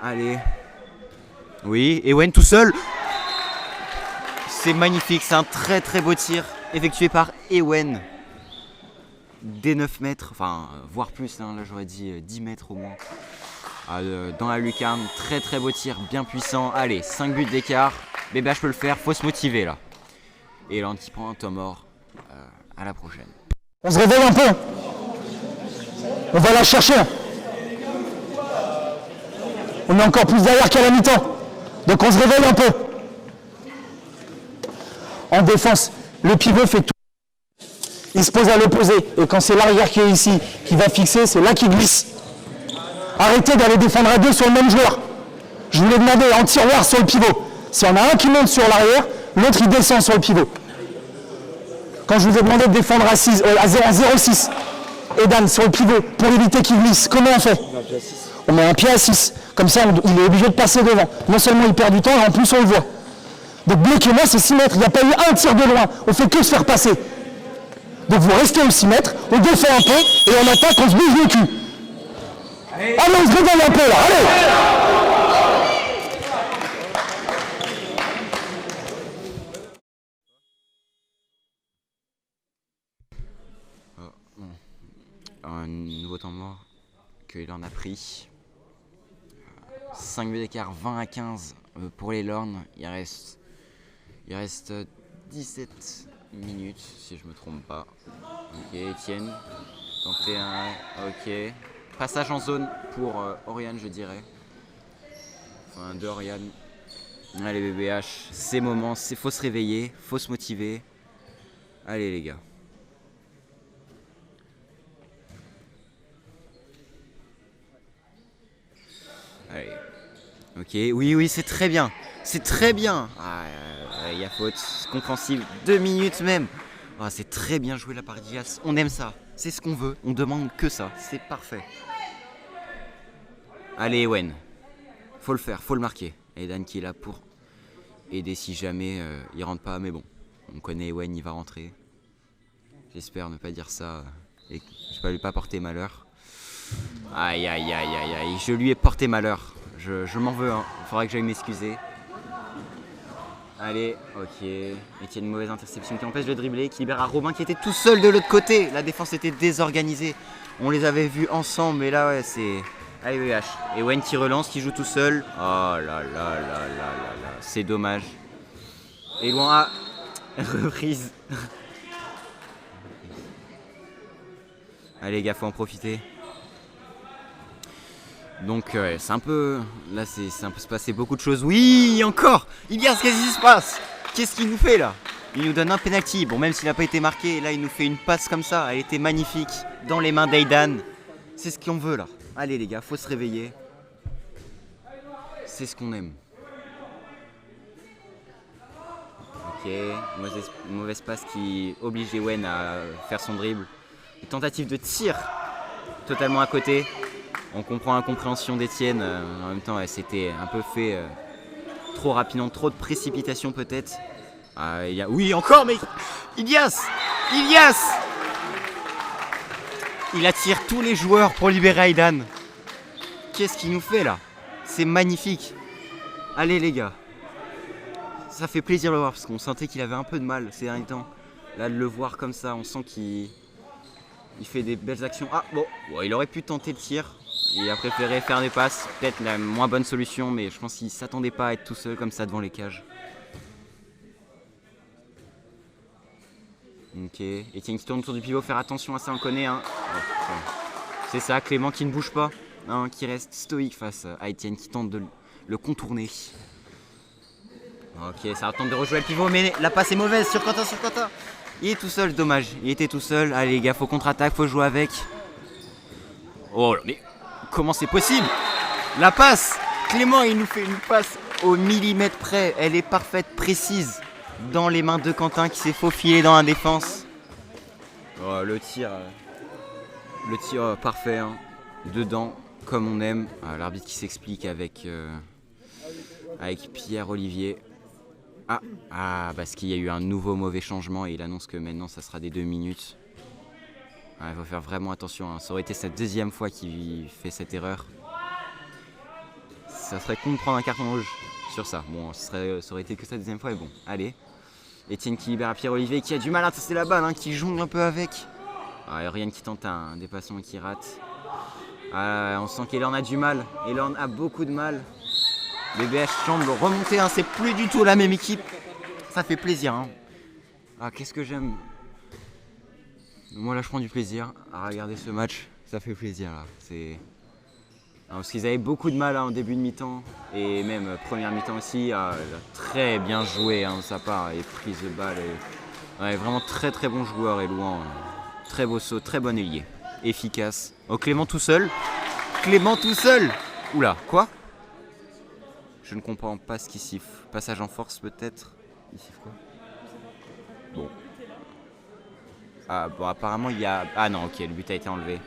Allez. Oui, Ewen tout seul. C'est magnifique, c'est un très beau tir effectué par Ewen. Dès 9 mètres, enfin, voire plus, hein, là j'aurais dit 10 mètres au moins. Dans la lucarne, très beau tir, bien puissant. Allez, 5 buts d'écart. BBH peut le faire, faut se motiver là. Et là, qui prend un temps mort. À la prochaine. On se réveille un peu. On va la chercher. On est encore plus derrière qu'à la mi-temps. Donc on se réveille un peu. En défense, le pivot fait tout. Il se pose à l'opposé. Et quand c'est l'arrière qui est ici, qui va fixer, c'est là qu'il glisse. Arrêtez d'aller défendre à 2 sur le même joueur. Je vous l'ai demandé en tiroir sur le pivot. S'il y en a un qui monte sur l'arrière, l'autre il descend sur le pivot. Quand je vous ai demandé de défendre à 0,6, et Dan sur le pivot, pour éviter qu'il glisse, comment on fait? On met un pied à 6. Comme ça, il est obligé de passer devant. Non seulement il perd du temps, et en plus on le voit. Donc bloquez-moi, c'est 6 mètres. Il n'y a pas eu un tir de loin. On fait que se faire passer. Donc vous restez aux 6 mètres, on défend un peu, et on attaque, on se bouge le cul. Allez, on se réveille un peu là, allez! Un nouveau temps mort qu'il en a pris. 5 buts d'écart, 20 à 15 pour les Lornes. Il reste 17 minutes si je me trompe pas. Ok, Etienne. Tenter un. Ok. Passage en zone pour Oriane, je dirais. Enfin, de Oriane. Allez, BBH, c'est moment, faut se réveiller, faut se motiver. Allez, les gars. Allez. Ok, oui, c'est très bien. C'est très bien. Il y a faute, c'est compréhensible. 2 minutes même. Ah, c'est très bien joué la part d'Ilias. On aime ça. C'est ce qu'on veut. On demande que ça. C'est parfait. Allez, Ewen. Faut le faire, faut le marquer. Et Dan qui est là pour aider si jamais il rentre pas. Mais bon, on connaît Ewen, il va rentrer. J'espère ne pas dire ça et que je ne vais pas porter malheur. Aïe, je lui ai porté malheur. Je m'en veux, hein. Il faudra que j'aille m'excuser. Allez, ok. Etienne, mauvaise interception qui empêche de dribbler, qui libère à Robin qui était tout seul de l'autre côté. La défense était désorganisée. On les avait vus ensemble, mais là, ouais, c'est... Allez, VH. Et Wen qui relance, qui joue tout seul. Oh là là. C'est dommage. Et loin, reprise. Allez, les gars, faut en profiter. Donc c'est un peu... Là c'est un peu se passer beaucoup de choses. Oui, encore Ilias, qu'est-ce qui se passe? Qu'est-ce qu'il nous fait là? Il nous donne un penalty. Bon, même s'il n'a pas été marqué, là il nous fait une passe comme ça. Elle était magnifique. Dans les mains d'Aidan. C'est ce qu'on veut là. Allez les gars, faut se réveiller. C'est ce qu'on aime. Ok, mauvaise passe qui oblige Ewen à faire son dribble. Une tentative de tir totalement à côté. On comprend l'incompréhension d'Etienne. En même temps, c'était un peu fait trop rapidement, trop de précipitation peut-être. Oui, encore, mais Ilias, il attire tous les joueurs pour libérer Aidan. Qu'est-ce qu'il nous fait là? C'est magnifique. Allez les gars. Ça fait plaisir de le voir parce qu'on sentait qu'il avait un peu de mal ces derniers temps. Là, de le voir comme ça, on sent qu'il fait des belles actions. Ah bon, il aurait pu tenter le tir. Il a préféré faire des passes, peut-être la moins bonne solution, mais je pense qu'il ne s'attendait pas à être tout seul comme ça devant les cages. Ok, Etienne qui tourne autour du pivot, faire attention à ça, on connaît. Hein. C'est ça, Clément qui ne bouge pas, hein, qui reste stoïque face à Etienne qui tente de le contourner. Ok, ça tente de rejouer le pivot, mais la passe est mauvaise sur Quentin. Il est tout seul, dommage, il était tout seul. Allez les gars, faut contre-attaque, faut jouer avec. Oh là, mais... Comment c'est possible? La passe! Clément, il nous fait une passe au millimètre près. Elle est parfaite, précise. Dans les mains de Quentin qui s'est faufilé dans la défense. Oh, le tir parfait. Hein. Dedans, comme on aime. L'arbitre qui s'explique avec Pierre-Olivier. Parce qu'il y a eu un nouveau mauvais changement et il annonce que maintenant, ça sera des 2 minutes. Il faut faire vraiment attention, hein. Ça aurait été sa 2e fois qu'il fait cette erreur. Ça serait con de prendre un carton rouge sur ça. Bon, ça aurait été que sa 2e fois, mais bon, allez. Etienne qui libère à Pierre-Olivier, qui a du mal à tasser la balle, hein, qui jongle un peu avec. Oriane qui tente un dépassement et qui rate. On sent qu'Elorn a du mal. Elorn a beaucoup de mal. BBH semble remonter, hein. C'est plus du tout la même équipe. Ça fait plaisir. Hein. Qu'est-ce que j'aime. Moi là je prends du plaisir à regarder ce match, ça fait plaisir là. Parce qu'ils avaient beaucoup de mal en début de mi-temps et même première mi-temps aussi. Très bien joué de sa part, et prise de balle. Vraiment très très bon joueur et Louan. Très beau saut, très bon ailier, efficace. Oh, Clément tout seul. Oula, quoi? Je ne comprends pas ce qu'il siffle. Passage en force peut-être. Il siffle quoi? Bon. Apparemment il y a... Ah non, ok, le but a été enlevé.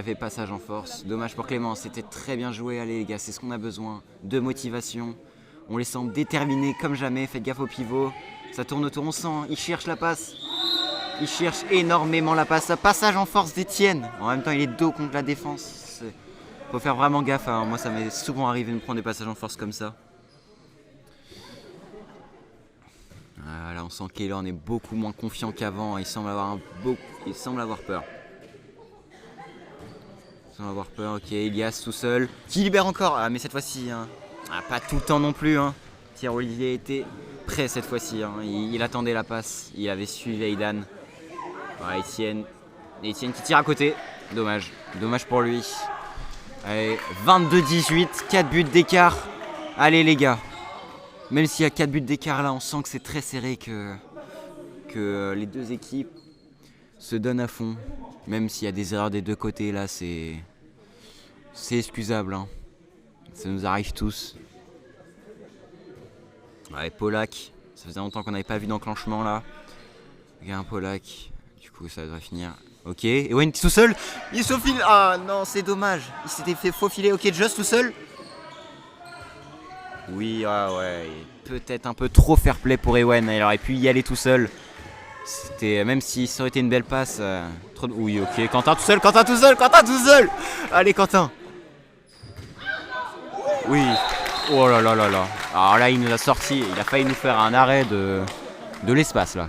fait passage en force. Dommage pour Clément, c'était très bien joué. Allez les gars, c'est ce qu'on a besoin. De motivation. On les sent déterminés comme jamais. Faites gaffe au pivot. Ça tourne autour, on sent. Il cherche la passe. Il cherche énormément la passe. Passage en force d'Etienne. En même temps, il est dos contre la défense. Faut faire vraiment gaffe. Hein. Moi, ça m'est souvent arrivé de me prendre des passages en force comme ça. Là, on sent qu'Elan est beaucoup moins confiant qu'avant. Il semble avoir peur. Il semble avoir peur. Ok, Elias tout seul. Qui libère encore. Ah, mais cette fois-ci, hein. Pas tout le temps non plus. Hein. Pierre-Olivier était prêt cette fois-ci. Hein. Il attendait la passe. Il avait suivi Aidan. Voilà, Etienne qui tire à côté. Dommage. Dommage pour lui. Allez, 22-18. 4 buts d'écart. Allez les gars. Même s'il y a 4 buts d'écart là, on sent que c'est très serré, que les deux équipes se donnent à fond. Même s'il y a des erreurs des deux côtés là, c'est excusable. Hein. Ça nous arrive tous. Ouais, Polak, ça faisait longtemps qu'on n'avait pas vu d'enclenchement là. Il y a un Polak, du coup ça devrait finir. Ok, et Wayne tout seul, il se faufile. Ah non, c'est dommage, il s'était fait faufiler. Ok, Just tout seul. Oui, ouais, peut-être un peu trop fair play pour Ewen. Il aurait pu y aller tout seul. C'était, même si ça aurait été une belle passe. Trop... Oui, ok, Quentin tout seul. Allez, Quentin. Oui. Oh là là là là. Alors là, il nous a sorti. Il a failli nous faire un arrêt de l'espace là.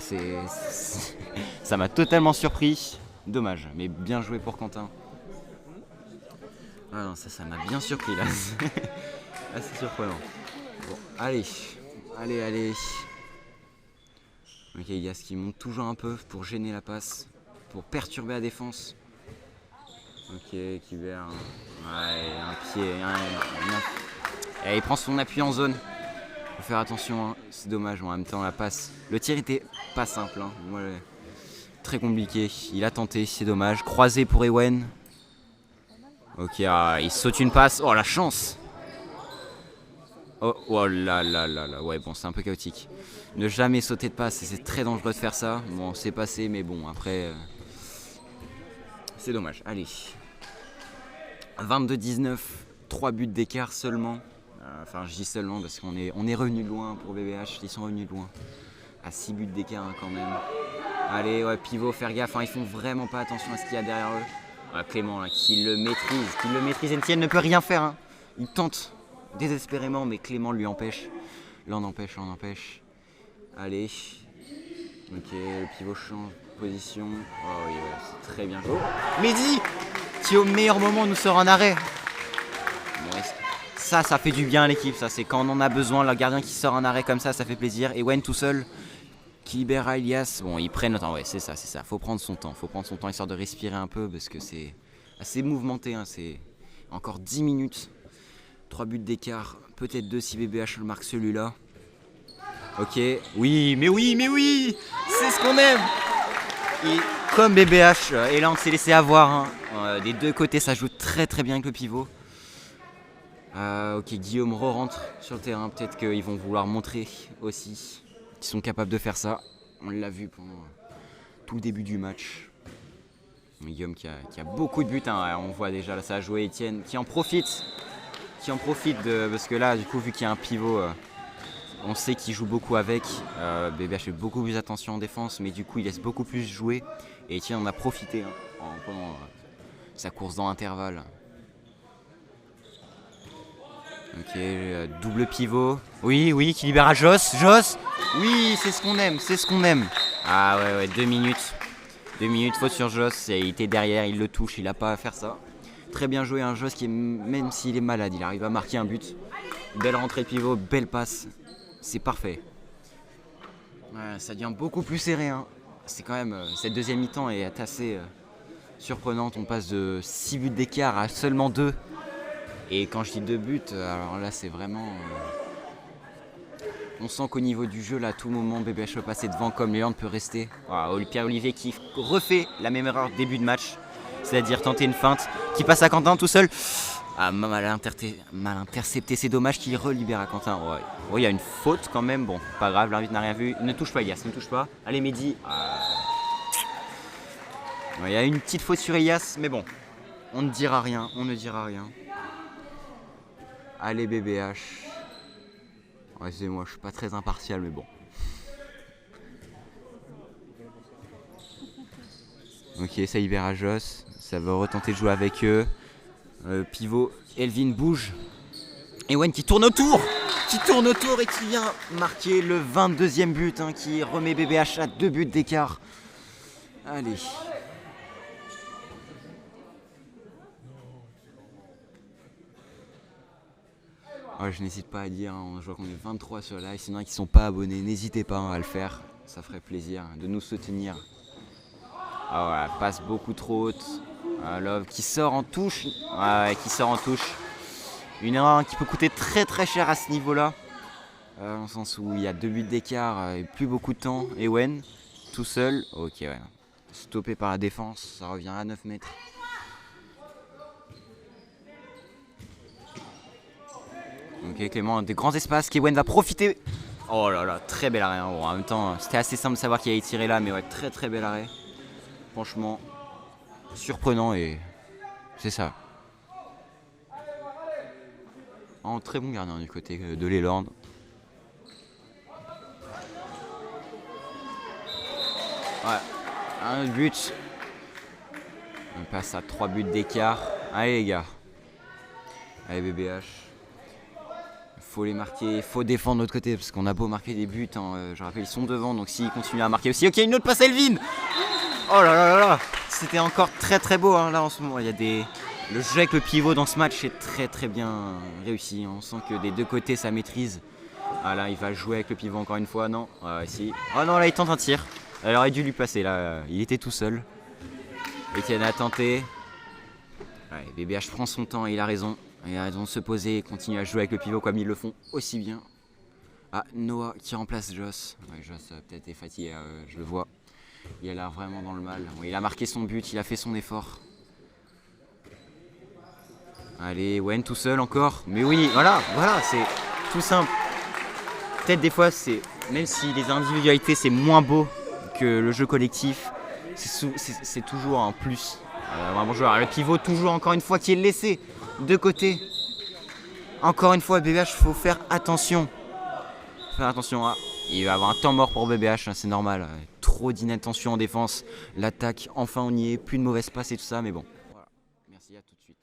Ça m'a totalement surpris. Dommage, mais bien joué pour Quentin. Ah non, ça m'a bien surpris là. C'est surprenant. Bon, allez. Ok, Elias qui monte toujours un peu pour gêner la passe, pour perturber la défense. Ok, Kibert. Ouais, un pied. Et il prend son appui en zone. Faut faire attention, hein. C'est dommage en même temps la passe. Le tir était pas simple. Hein. Ouais, très compliqué. Il a tenté, c'est dommage. Croisé pour Ewen. Ok, il saute une passe. Oh la chance! Oh là là là là. Ouais, bon, c'est un peu chaotique. Ne jamais sauter de passe, c'est très dangereux de faire ça. Bon, c'est passé, mais bon, après, c'est dommage. Allez. 22-19, 3 buts d'écart seulement. Enfin, je dis seulement parce qu'on est revenu de loin pour BBH. Ils sont revenus de loin. À 6 buts d'écart hein, quand même. Allez, ouais, pivot, faire gaffe. Hein, ils font vraiment pas attention à ce qu'il y a derrière eux. Clément, là, qui le maîtrise. Etienne ne peut rien faire. Hein. Il tente désespérément, mais Clément lui empêche. Là, on empêche. Allez. Ok, le pivot change de position. Oh oui, ouais, c'est très bien joué. Mehdi, qui au meilleur moment nous sort un arrêt. Bon, ça fait du bien à l'équipe. Ça, c'est quand on en a besoin. Le gardien qui sort un arrêt comme ça fait plaisir. Et Wayne tout seul, qui libère Elias. Bon, ils prennent le temps. Ouais, c'est ça. Faut prendre son temps. Histoire de respirer un peu parce que c'est assez mouvementé. Hein. C'est encore 10 minutes. 3 buts d'écart. Peut-être 2 si BBH le marque celui-là. Ok, oui, c'est ce qu'on aime. Et comme BBH, Elan s'est laissé avoir. Hein. Des deux côtés, ça joue très très bien avec le pivot. Ok, Guillaume re-rentre sur le terrain. Peut-être qu'ils vont vouloir montrer aussi qu'ils sont capables de faire ça. On l'a vu pendant tout le début du match. Guillaume qui a beaucoup de buts. Hein. On voit déjà, là, ça a joué Etienne qui en profite. Parce que là, du coup, vu qu'il y a un pivot... on sait qu'il joue beaucoup avec. BBH fait beaucoup plus attention en défense, mais du coup il laisse beaucoup plus jouer. Et Etienne en a profité hein, pendant sa course dans l'intervalle. Ok, double pivot. Oui, qui libère à Joss. Oui, c'est ce qu'on aime. Ah ouais, 2 minutes. 2 minutes, faute sur Joss. Il était derrière, il le touche, il n'a pas à faire ça. Très bien joué, un Joss qui, même s'il est malade, il arrive à marquer un but. Belle rentrée de pivot, belle passe. C'est parfait. Ouais, ça devient beaucoup plus serré. Hein. C'est quand même. Cette deuxième mi-temps est assez surprenante. On passe de 6 buts d'écart à seulement 2. Et quand je dis 2 buts, alors là c'est vraiment. On sent qu'au niveau du jeu, là, à tout moment, BBH peut passer devant comme Léandre peut rester. Voilà, Pierre-Olivier qui refait la même erreur début de match. C'est-à-dire tenter une feinte qui passe à Quentin tout seul. Mal intercepté, c'est dommage qu'il relibère à Quentin. Ouais, il y a une faute quand même. Bon, pas grave, l'arbitre n'a rien vu. Ne touche pas, Elias, ne touche pas. Allez, Mehdi. Il y a une petite faute sur Elias, mais bon. On ne dira rien, on ne dira rien. Allez BBH. Ouais, excusez-moi, je suis pas très impartial, mais bon. Ok, ça libère à Joss. Ça va retenter de jouer avec eux. Pivot, Elvin bouge. Et Wen qui tourne autour et qui vient marquer le 22e but, hein, qui remet BBH à 2 buts d'écart. Allez. Ouais, je n'hésite pas à dire, hein, je vois qu'on est 23 sur live, sinon qui ne sont pas abonnés, n'hésitez pas, hein, à le faire. Ça ferait plaisir de nous soutenir. Ah voilà, passe beaucoup trop haute. Love qui sort en touche. Ouais, qui sort en touche. Une erreur qui peut coûter très très cher à ce niveau-là. Dans le sens où il y a 2 buts d'écart et plus beaucoup de temps. Ewen, tout seul. Ok, ouais. Stoppé par la défense, ça revient à 9 mètres. Ok, Clément, des grands espaces. Ewen va profiter. Oh là là, très bel arrêt. Hein. Bon, en même temps, c'était assez simple de savoir qu'il allait tirer là, mais ouais, très très bel arrêt. Franchement, surprenant et c'est ça. Un très bon gardien du côté de l'Elord. Ouais, un but. On passe à 3 buts d'écart. Allez les gars. Allez BBH. Faut les marquer, faut défendre de l'autre côté parce qu'on a beau marquer des buts. Hein, je rappelle, ils sont devant donc s'ils continuent à marquer aussi. Ok, une autre passe Elvin. Oh là là là là. C'était encore très très beau hein, là en ce moment. Il y a des... Le jeu avec le pivot dans ce match est très très bien réussi. On sent que des deux côtés ça maîtrise. Ah là il va jouer avec le pivot encore une fois, non si. Oh non là il tente un tir. Elle aurait dû lui passer là, il était tout seul. Etienne a tenté. Ouais, BBH prend son temps et il a raison. Il a raison de se poser et continuer à jouer avec le pivot comme ils le font aussi bien. Ah Noah qui remplace Joss. Ouais, Joss peut-être est fatigué, je le vois. Il a l'air vraiment dans le mal. Il a marqué son but, il a fait son effort. Allez, Wen tout seul encore. Mais oui, voilà, c'est tout simple. Peut-être des fois, c'est même si les individualités c'est moins beau que le jeu collectif, c'est toujours un plus. Un bon joueur. Le pivot toujours encore une fois qui est laissé de côté. Encore une fois, BBH, faut faire attention. Faire attention. Il va y avoir un temps mort pour BBH, hein, c'est normal. Trop d'inattention en défense. L'attaque, enfin on y est. Plus de mauvaises passes et tout ça, mais bon. Voilà. Merci, à tout de suite.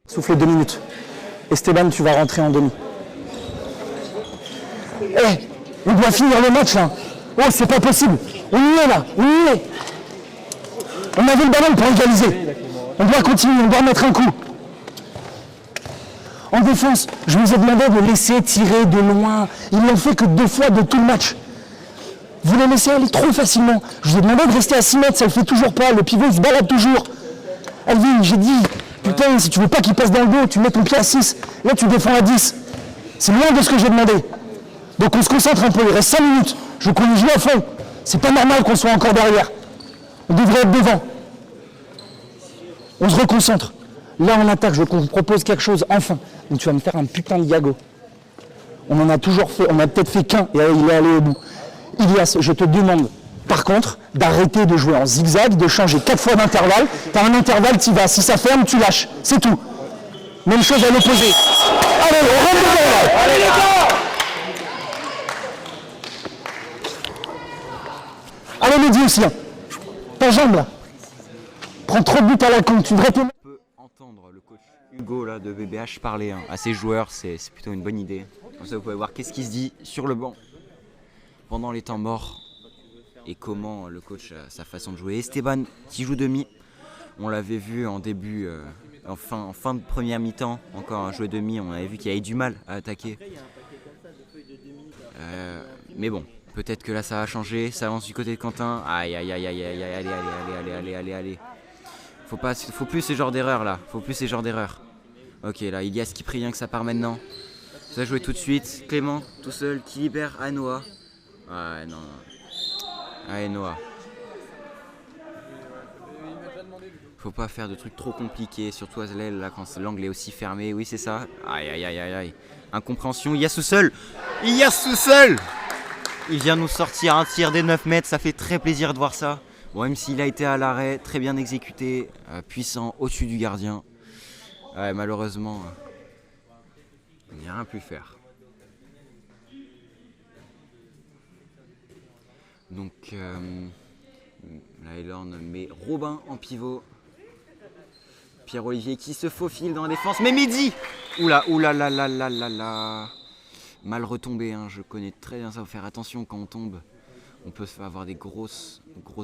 Souffle 2 minutes. Esteban, tu vas rentrer en demi. On doit finir le match là. Oh, c'est pas possible. On y est là, on y est. On avait le ballon pour égaliser. On doit continuer, on doit mettre un coup. En défense, je vous ai demandé de laisser tirer de loin. Ils l'ont fait que 2 fois de tout le match. Vous les laissez aller trop facilement. Je vous ai demandé de rester à 6 mètres, ça le fait toujours pas. Le pivot il se balade toujours. Alvin, j'ai dit, putain, si tu veux pas qu'il passe dans le dos, tu mets ton pied à 6. Là, tu défends à 10. C'est loin de ce que j'ai demandé. Donc on se concentre un peu, il reste 5 minutes. Je veux qu'on y joue à fond. C'est pas normal qu'on soit encore derrière. On devrait être devant. On se reconcentre. Là, on attaque, je veux qu'on propose quelque chose, enfin. Donc tu vas me faire un putain de Yago. On en a toujours fait, on a peut-être fait qu'un, et il est allé au bout. Ilias, je te demande, par contre, d'arrêter de jouer en zigzag, de changer 4 fois d'intervalle. T'as un intervalle, tu vas. Si ça ferme, tu lâches. C'est tout. Même chose à l'opposé. Allez, on rentre dedans. Allez, les gars. Allez, Mehdi aussi. Ta jambe, là. Prends trop de buts à la con. Tu devrais te... On peut entendre le coach Hugo là, de BBH parler à ses joueurs. C'est plutôt une bonne idée. Comme ça, vous pouvez voir qu'est-ce qui se dit sur le banc pendant les temps morts et comment le coach a sa façon de jouer. Esteban qui joue demi, on l'avait vu en début, en fin de première mi-temps, encore un joueur demi, on avait vu qu'il avait du mal à attaquer. Mais bon, peut-être que là ça va changer, ça avance du côté de Quentin. Aïe, allez. Faut plus ce genre d'erreur là, Ok, là, Ilias qui prie rien que ça part maintenant. Ça va jouer tout de suite. Clément, tout seul, qui libère à Noah. Ouais, non. Allez, Noah. Faut pas faire de trucs trop compliqués, surtout à l'aile, là, quand l'angle est aussi fermé. Oui, c'est ça. Aïe. Incompréhension. Ilias tout seul. Il vient nous sortir un tir des 9 mètres. Ça fait très plaisir de voir ça. Bon, même s'il a été à l'arrêt, très bien exécuté, puissant, au-dessus du gardien. Ouais, malheureusement, il n'y a rien pu faire. Donc, là, Elorn met Robin en pivot. Pierre-Olivier qui se faufile dans la défense. Mais Mehdi! Oula, oula, là, là, là, là, là. Mal retombé, hein. Je connais très bien ça. Faut faire attention quand on tombe. On peut avoir des grosses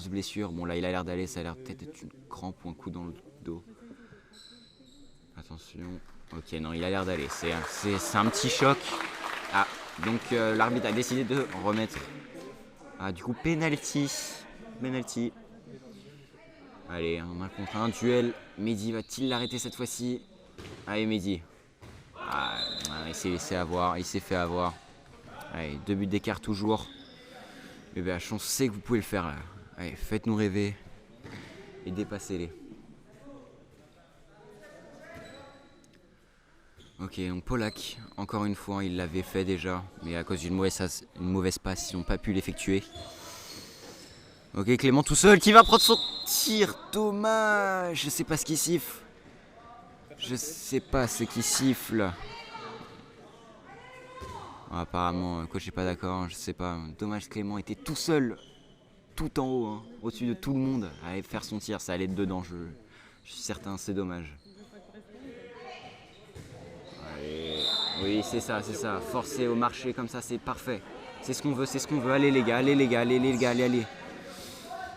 blessures. Bon, là, il a l'air d'aller. Ça a l'air peut-être d'être une crampe ou un coup dans le dos. Attention. Ok, non, il a l'air d'aller. C'est un petit choc. Ah, donc l'arbitre a décidé de remettre. Ah, du coup, penalty. Penalty. Allez, un contre un duel. Mehdi va-t-il l'arrêter cette fois-ci? Allez, Mehdi. Ah, il s'est laissé avoir. Il s'est fait avoir. Allez, 2 buts d'écart toujours. BBH, on sait que vous pouvez le faire là. Allez, faites-nous rêver. Et dépassez-les. Ok, donc Polak, encore une fois, il l'avait fait déjà, mais à cause d'une mauvaise passe, ils n'ont pas pu l'effectuer. Ok, Clément tout seul qui va prendre son tir. Dommage, je sais pas ce qui siffle. Je sais pas ce qui siffle. Oh, apparemment, le coach n'est pas d'accord, je sais pas. Dommage, Clément était tout seul, tout en haut, hein, au-dessus de tout le monde, à aller faire son tir, ça allait être dedans, je suis certain, c'est dommage. Oui, c'est ça. Forcer au marché comme ça, c'est parfait. C'est ce qu'on veut. Allez les gars, allez.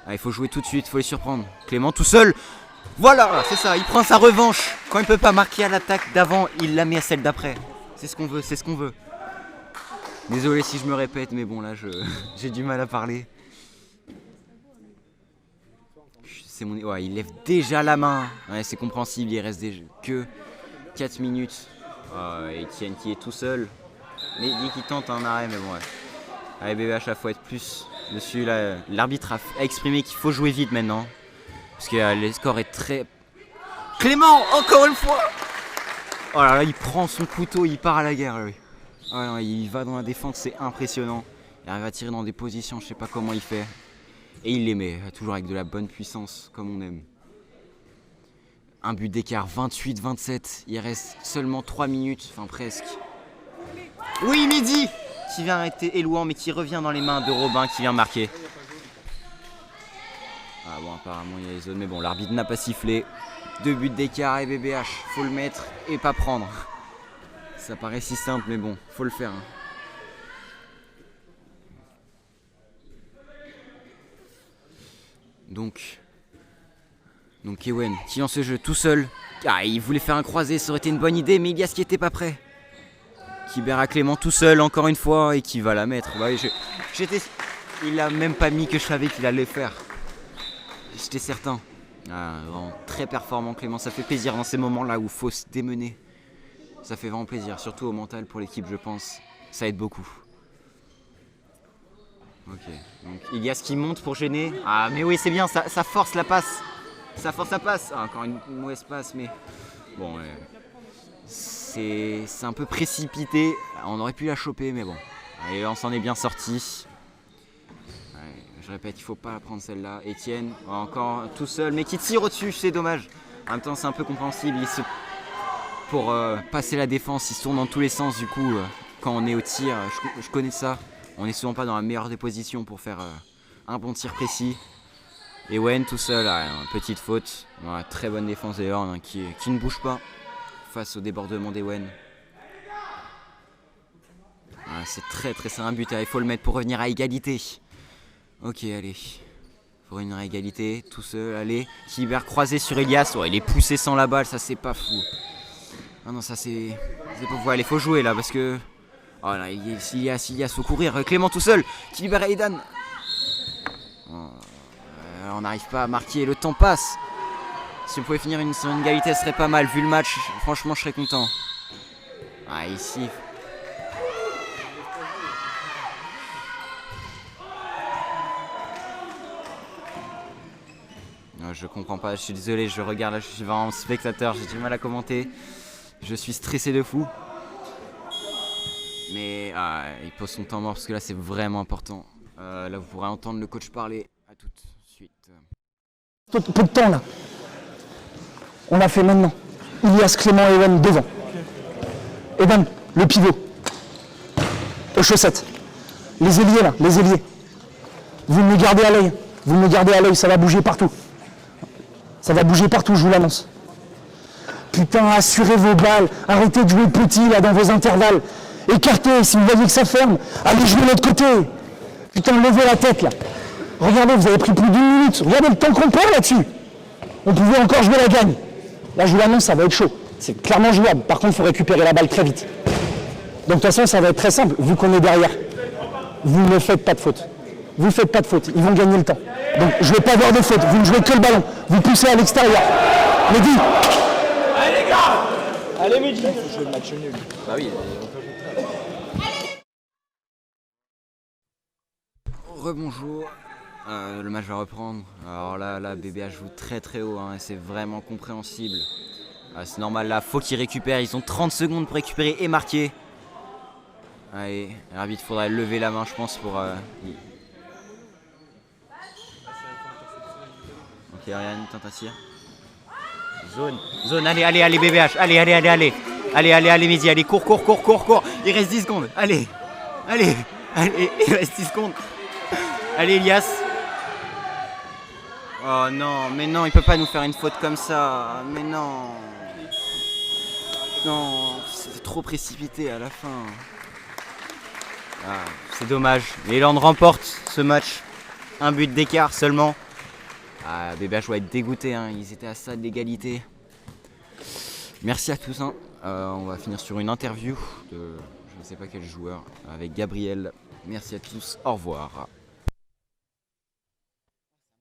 Ah, il faut jouer tout de suite, il faut les surprendre. Clément tout seul. Voilà, c'est ça, il prend sa revanche. Quand il peut pas marquer à l'attaque d'avant, il la met à celle d'après. C'est ce qu'on veut. Désolé si je me répète, mais bon là, j'ai du mal à parler. Ouais, il lève déjà la main. Ouais, c'est compréhensible, il reste déjà que 4 minutes. Etienne qui est tout seul. Mais il dit qu'il tente un arrêt, mais bon ouais. Allez BBH, là faut être plus dessus. L'arbitre a exprimé qu'il faut jouer vite maintenant. Parce que le score est très... Clément, encore une fois. Oh là là, il prend son couteau, il part à la guerre lui. Oh non, il va dans la défense, c'est impressionnant. Il arrive à tirer dans des positions, je sais pas comment il fait. Et il les met, toujours avec de la bonne puissance, comme on aime. Un but d'écart, 28-27. Il reste seulement 3 minutes, enfin presque. Oui, Mehdi qui vient arrêter Elouan, mais qui revient dans les mains de Robin qui vient marquer. Ah bon, apparemment il y a les zones, mais bon, l'arbitre n'a pas sifflé. 2 buts d'écart et BBH, faut le mettre et pas prendre. Ça paraît si simple, mais bon, faut le faire. Hein. Donc Ewen qui lance ce jeu tout seul. Ah, il voulait faire un croisé, ça aurait été une bonne idée, mais Ilias qui était pas prêt. Qui à Clément tout seul encore une fois et qui va la mettre. Bah, il a même pas mis que je savais qu'il allait faire. J'étais certain. Ah, vraiment très performant Clément, ça fait plaisir dans ces moments-là où il faut se démener. Ça fait vraiment plaisir, surtout au mental pour l'équipe je pense. Ça aide beaucoup. Ok, donc Ilias qui monte pour gêner. Ah mais oui c'est bien, ça force la passe. Ça force la passe. Ah, encore une mauvaise passe mais... Bon, c'est un peu précipité. On aurait pu la choper mais bon. Et on s'en est bien sorti. Je répète, il ne faut pas prendre celle-là. Etienne, encore tout seul, mais qui tire au-dessus, c'est dommage. En même temps, c'est un peu compréhensible. Pour passer la défense, il se tourne dans tous les sens. Du coup, quand on est au tir, je connais ça. On n'est souvent pas dans la meilleure des positions pour faire un bon tir précis. Et Wen tout seul, petite faute. Voilà, très bonne défense d'Elorn qui ne bouge pas face au débordement d'Ewen. Voilà, c'est un but, il faut le mettre pour revenir à égalité. Ok, allez. Faut revenir à égalité, tout seul, allez. Kibert croisé sur Ilias. Oh, il est poussé sans la balle, ça c'est pas fou. Ah non, ça c'est pas fou. Allez, faut jouer là parce que... Oh là, Ilias, faut courir. Clément tout seul. Kibert et Aidan. Oh, on n'arrive pas à marquer, le temps passe. Si on pouvait finir sur une égalité, ce serait pas mal. Vu le match, franchement, je serais content. Ah, ici... Je comprends pas, je suis désolé, je regarde là, je suis vraiment spectateur, j'ai du mal à commenter. Je suis stressé de fou. Mais il pose son temps mort parce que là c'est vraiment important. Là vous pourrez entendre le coach parler. À tout de suite. Peu de temps là. On l'a fait maintenant. Ilias, Clément et Ewan devant. Ewan, le pivot. Aux chaussettes. Les ailiers là, les ailiers. Vous me gardez à l'œil. Vous me gardez à l'œil, ça va bouger partout. Ça va bouger partout, je vous l'annonce. Putain, assurez vos balles. Arrêtez de jouer petit là dans vos intervalles. Écartez, si vous voyez que ça ferme, allez jouer de l'autre côté. Putain, levez la tête là. Regardez, vous avez pris plus d'une minute. Regardez le temps qu'on perd là-dessus. On pouvait encore jouer la gagne. Là, je vous l'annonce, ça va être chaud. C'est clairement jouable. Par contre, il faut récupérer la balle très vite. Donc, de toute façon, ça va être très simple, vu qu'on est derrière. Vous ne faites pas de faute. Vous ne faites pas de faute. Ils vont gagner le temps. Donc, je ne vais pas avoir de faute. Vous ne jouez que le ballon. Vous poussez à l'extérieur. Mehdi. Allez les gars. Allez Mehdi. Il faut jouer le match nul. Bah oui. Rebonjour. Le match va reprendre. Alors là, BBH joue très très haut, hein, et c'est vraiment compréhensible. C'est normal, là, faut qu'ils récupèrent. Ils ont 30 secondes pour récupérer et marquer. Allez, l'arbitre, il faudrait lever la main, je pense, pour... Ok, Ariane, tente un tir. Zone, allez, BBH, allez, Mehdi, allez, cours. Il reste 10 secondes, allez, il reste 10 secondes. Allez, Ilias. Oh non, mais non, il peut pas nous faire une faute comme ça, mais non. Non, c'était trop précipité à la fin. Ah, c'est dommage. Mais Land remporte ce match. Un but d'écart seulement. BBH va être dégoûté, hein. Ils étaient à ça de l'égalité. Merci à tous. Hein. On va finir sur une interview de je ne sais pas quel joueur avec Gabriel. Merci à tous. Au revoir.